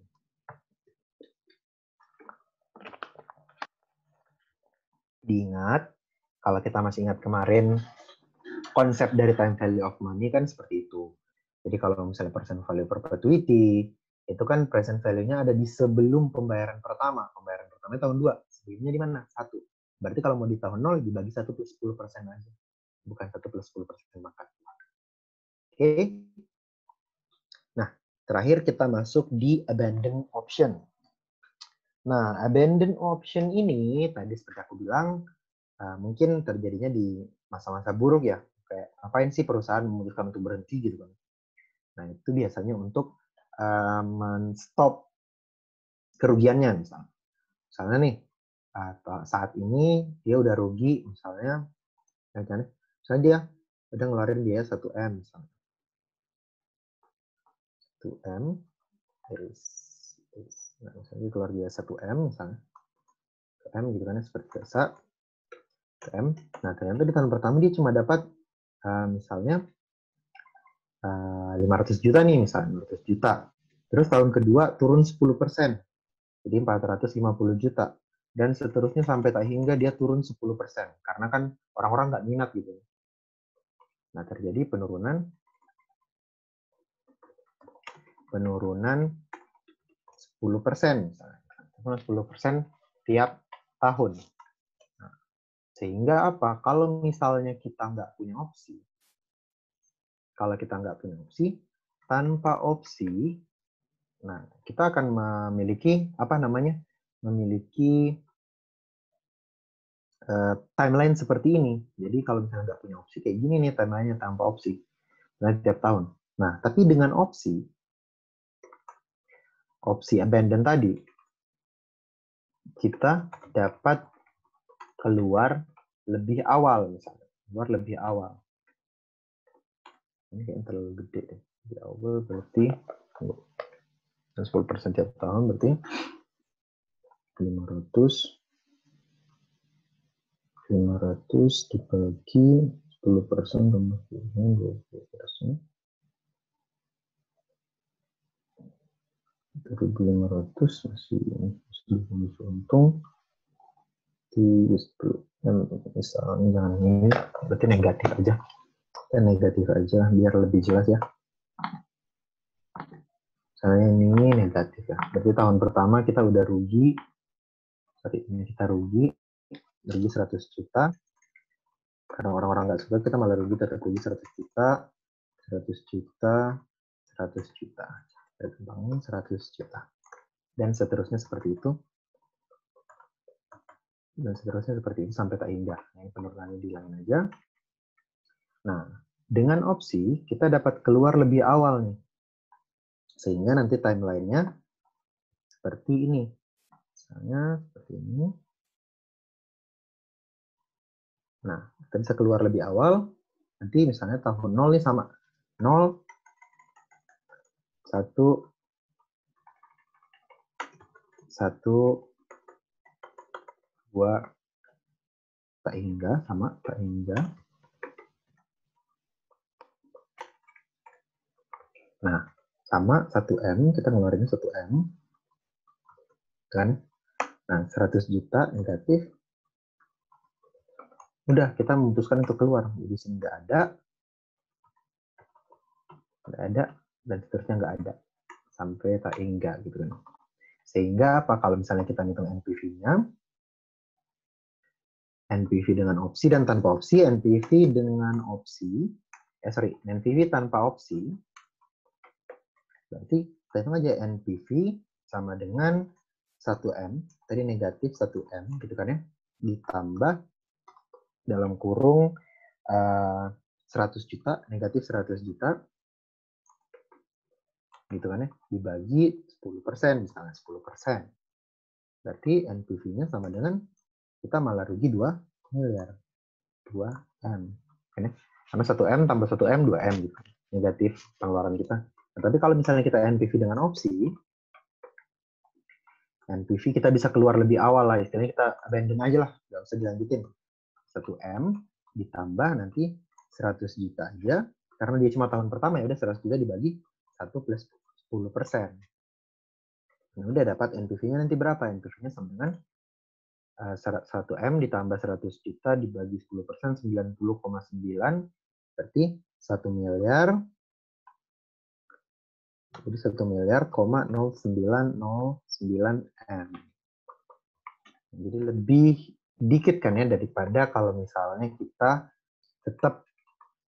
Diingat, kalau kita masih ingat kemarin, konsep dari time value of money kan seperti itu. Jadi kalau misalnya present value perpetuity, itu kan present value-nya ada di sebelum pembayaran pertama. Pembayaran pertama tahun 2. Sebelumnya di mana? 1. Berarti kalau mau di tahun 0, dibagi 1 plus 10% aja. Bukan 1 plus 10% makan. Oke. Nah, terakhir kita masuk di abandon option. Nah, abandon option ini, tadi seperti aku bilang, mungkin terjadinya di masa-masa buruk ya. Kayak ngapain sih perusahaan memutuskan untuk berhenti gitu kan. Nah, itu biasanya untuk men-stop kerugiannya misalnya. Misalnya nih, saat ini dia udah rugi misalnya dia udah ngeluarin biaya 1M misalnya. 1M nah, misalnya keluar biaya 1M misalnya. 1M gitu kan ya, seperti biasa. 1M. Nah, ternyata di tahun pertama dia cuma dapat misalnya 500 juta nih misalnya, 500 juta. Terus tahun kedua turun 10%, jadi 450 juta. Dan seterusnya sampai tak hingga dia turun 10%. Karena kan orang-orang nggak minat gitu. Nah, terjadi penurunan 10% misalnya. 10% tiap tahun. Nah, sehingga apa? Kalau misalnya kita nggak punya opsi, tanpa opsi, nah, kita akan memiliki memiliki timeline seperti ini. Jadi kalau misalnya nggak punya opsi kayak gini nih timelinenya tanpa opsi, nah tiap tahun. Nah, tapi dengan opsi abandon tadi, kita dapat keluar lebih awal misalnya, Ini kayak terlalu gede deh. Lebih awal berarti 10% tiap tahun berarti 500 dibagi 10% tambah 20%. 1.500 masih untung di 10 misalnya jangan ini berarti negatif aja biar lebih jelas ya. Misalnya ini negatif ya, berarti tahun pertama kita udah rugi, rugi 100 juta. Karena orang-orang nggak suka, kita malah rugi 100 juta, 100 juta, 100 juta. Kita bangun 100 juta. Dan seterusnya seperti itu. Sampai tak hingga. Yang penurunannya di line aja. Nah, dengan opsi, kita dapat keluar lebih awal nih. Sehingga nanti timeline-nya seperti ini. Misalnya seperti ini. Nah, kita bisa keluar lebih awal. Nanti misalnya tahun 0 nih sama. 0, 1, 2, tak hingga, sama, tak hingga. Nah, sama 1M, kita ngeluarin 1M. Kan? Nah, 100 juta negatif. Udah, kita memutuskan untuk keluar. Jadi sini nggak ada, dan seterusnya nggak ada. sampai tak enggak gitu kan. Sehingga apa, kalau misalnya kita hitung NPV-nya, NPV dengan opsi dan tanpa opsi, NPV dengan opsi, NPV tanpa opsi, berarti kita hitung aja NPV sama dengan 1M, tadi negatif 1M gitu kan ya, ditambah dalam kurung 100 juta, negatif 100 juta, gitu kan ya, dibagi 10%, misalnya 10%. Berarti NPV-nya sama dengan kita malah rugi 2 miliar. 2M. Kan ya? Karena 1M tambah 1M, 2M gitu. Negatif pengeluaran kita. Nah, tapi kalau misalnya kita NPV dengan opsi, NPV kita bisa keluar lebih awal lah. Istilahnya kita abandon aja lah. Nggak usah dilanjutin. 1M ditambah nanti 100 juta aja. Karena dia cuma tahun pertama, ya udah 100 juta dibagi 1 plus 10%. Nah, udah dapat NPV-nya nanti berapa? NPV-nya sama dengan 1M ditambah 100 juta dibagi 10%, 90,9. Berarti 1 miliar. Jadi 1 miliar, 0909 M. Jadi lebih dikit kan ya daripada kalau misalnya kita tetap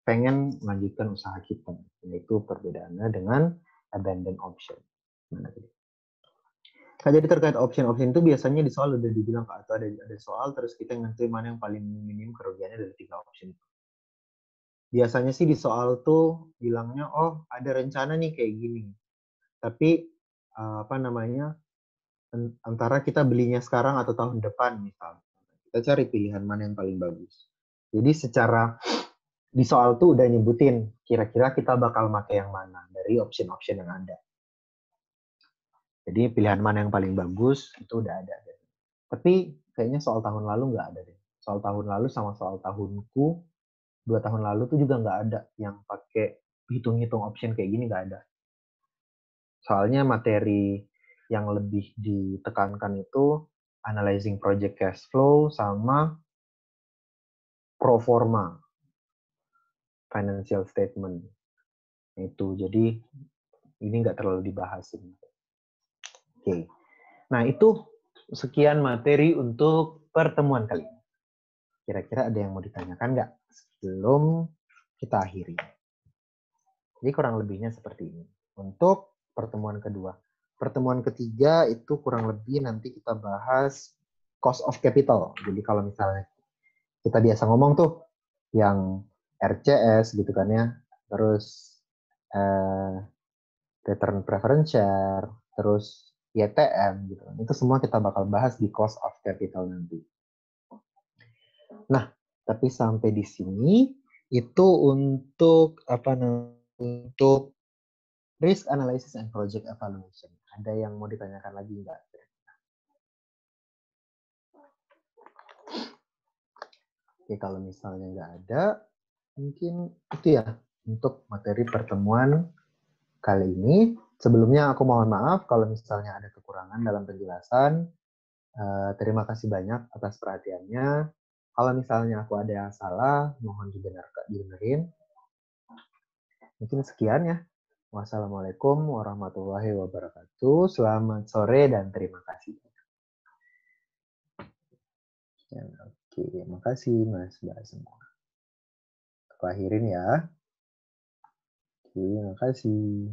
pengen melanjutkan usaha kita. Yaitu perbedaannya dengan abandon option. Mana tadi? Nah, jadi terkait option itu biasanya di soal udah dibilang atau ada soal terus kita nentuin mana yang paling minim kerugiannya dari 3 option itu. Biasanya sih di soal tuh bilangnya, oh ada rencana nih kayak gini. Tapi apa namanya, antara kita belinya sekarang atau tahun depan misalnya. Kita cari pilihan mana yang paling bagus. Jadi secara di soal tuh udah nyebutin kira-kira kita bakal pakai yang mana dari option-option yang ada. Jadi pilihan mana yang paling bagus itu udah ada. Tapi kayaknya soal tahun lalu nggak ada deh. Soal tahun lalu sama soal tahunku 2 tahun lalu tuh juga nggak ada yang pakai hitung-hitung option kayak gini, nggak ada. Soalnya materi yang lebih ditekankan itu analyzing project cash flow sama pro forma financial statement. Itu jadi ini nggak terlalu dibahas. Oke. Nah, itu sekian materi untuk pertemuan kali ini. Kira-kira ada yang mau ditanyakan nggak sebelum kita akhiri? Jadi kurang lebihnya seperti ini. Untuk pertemuan kedua. Pertemuan ketiga itu kurang lebih nanti kita bahas cost of capital. Jadi kalau misalnya kita biasa ngomong tuh yang RCS gitu kan ya, terus return preference share, terus YTM gitu. Itu semua kita bakal bahas di cost of capital nanti. Nah, tapi sampai di sini itu untuk apa namanya? Untuk risk analysis and project evaluation. Ada yang mau ditanyakan lagi nggak? Oke, kalau misalnya nggak ada, mungkin itu ya untuk materi pertemuan kali ini. Sebelumnya aku mohon maaf kalau misalnya ada kekurangan dalam penjelasan. Terima kasih banyak atas perhatiannya. Kalau misalnya aku ada yang salah, mohon dibenerin. Mungkin sekian ya. Wassalamualaikum warahmatullahi wabarakatuh. Selamat sore dan terima kasih. Ya, oke, makasih Mas Mbak semua. Aku akhirin ya. Oke, makasih.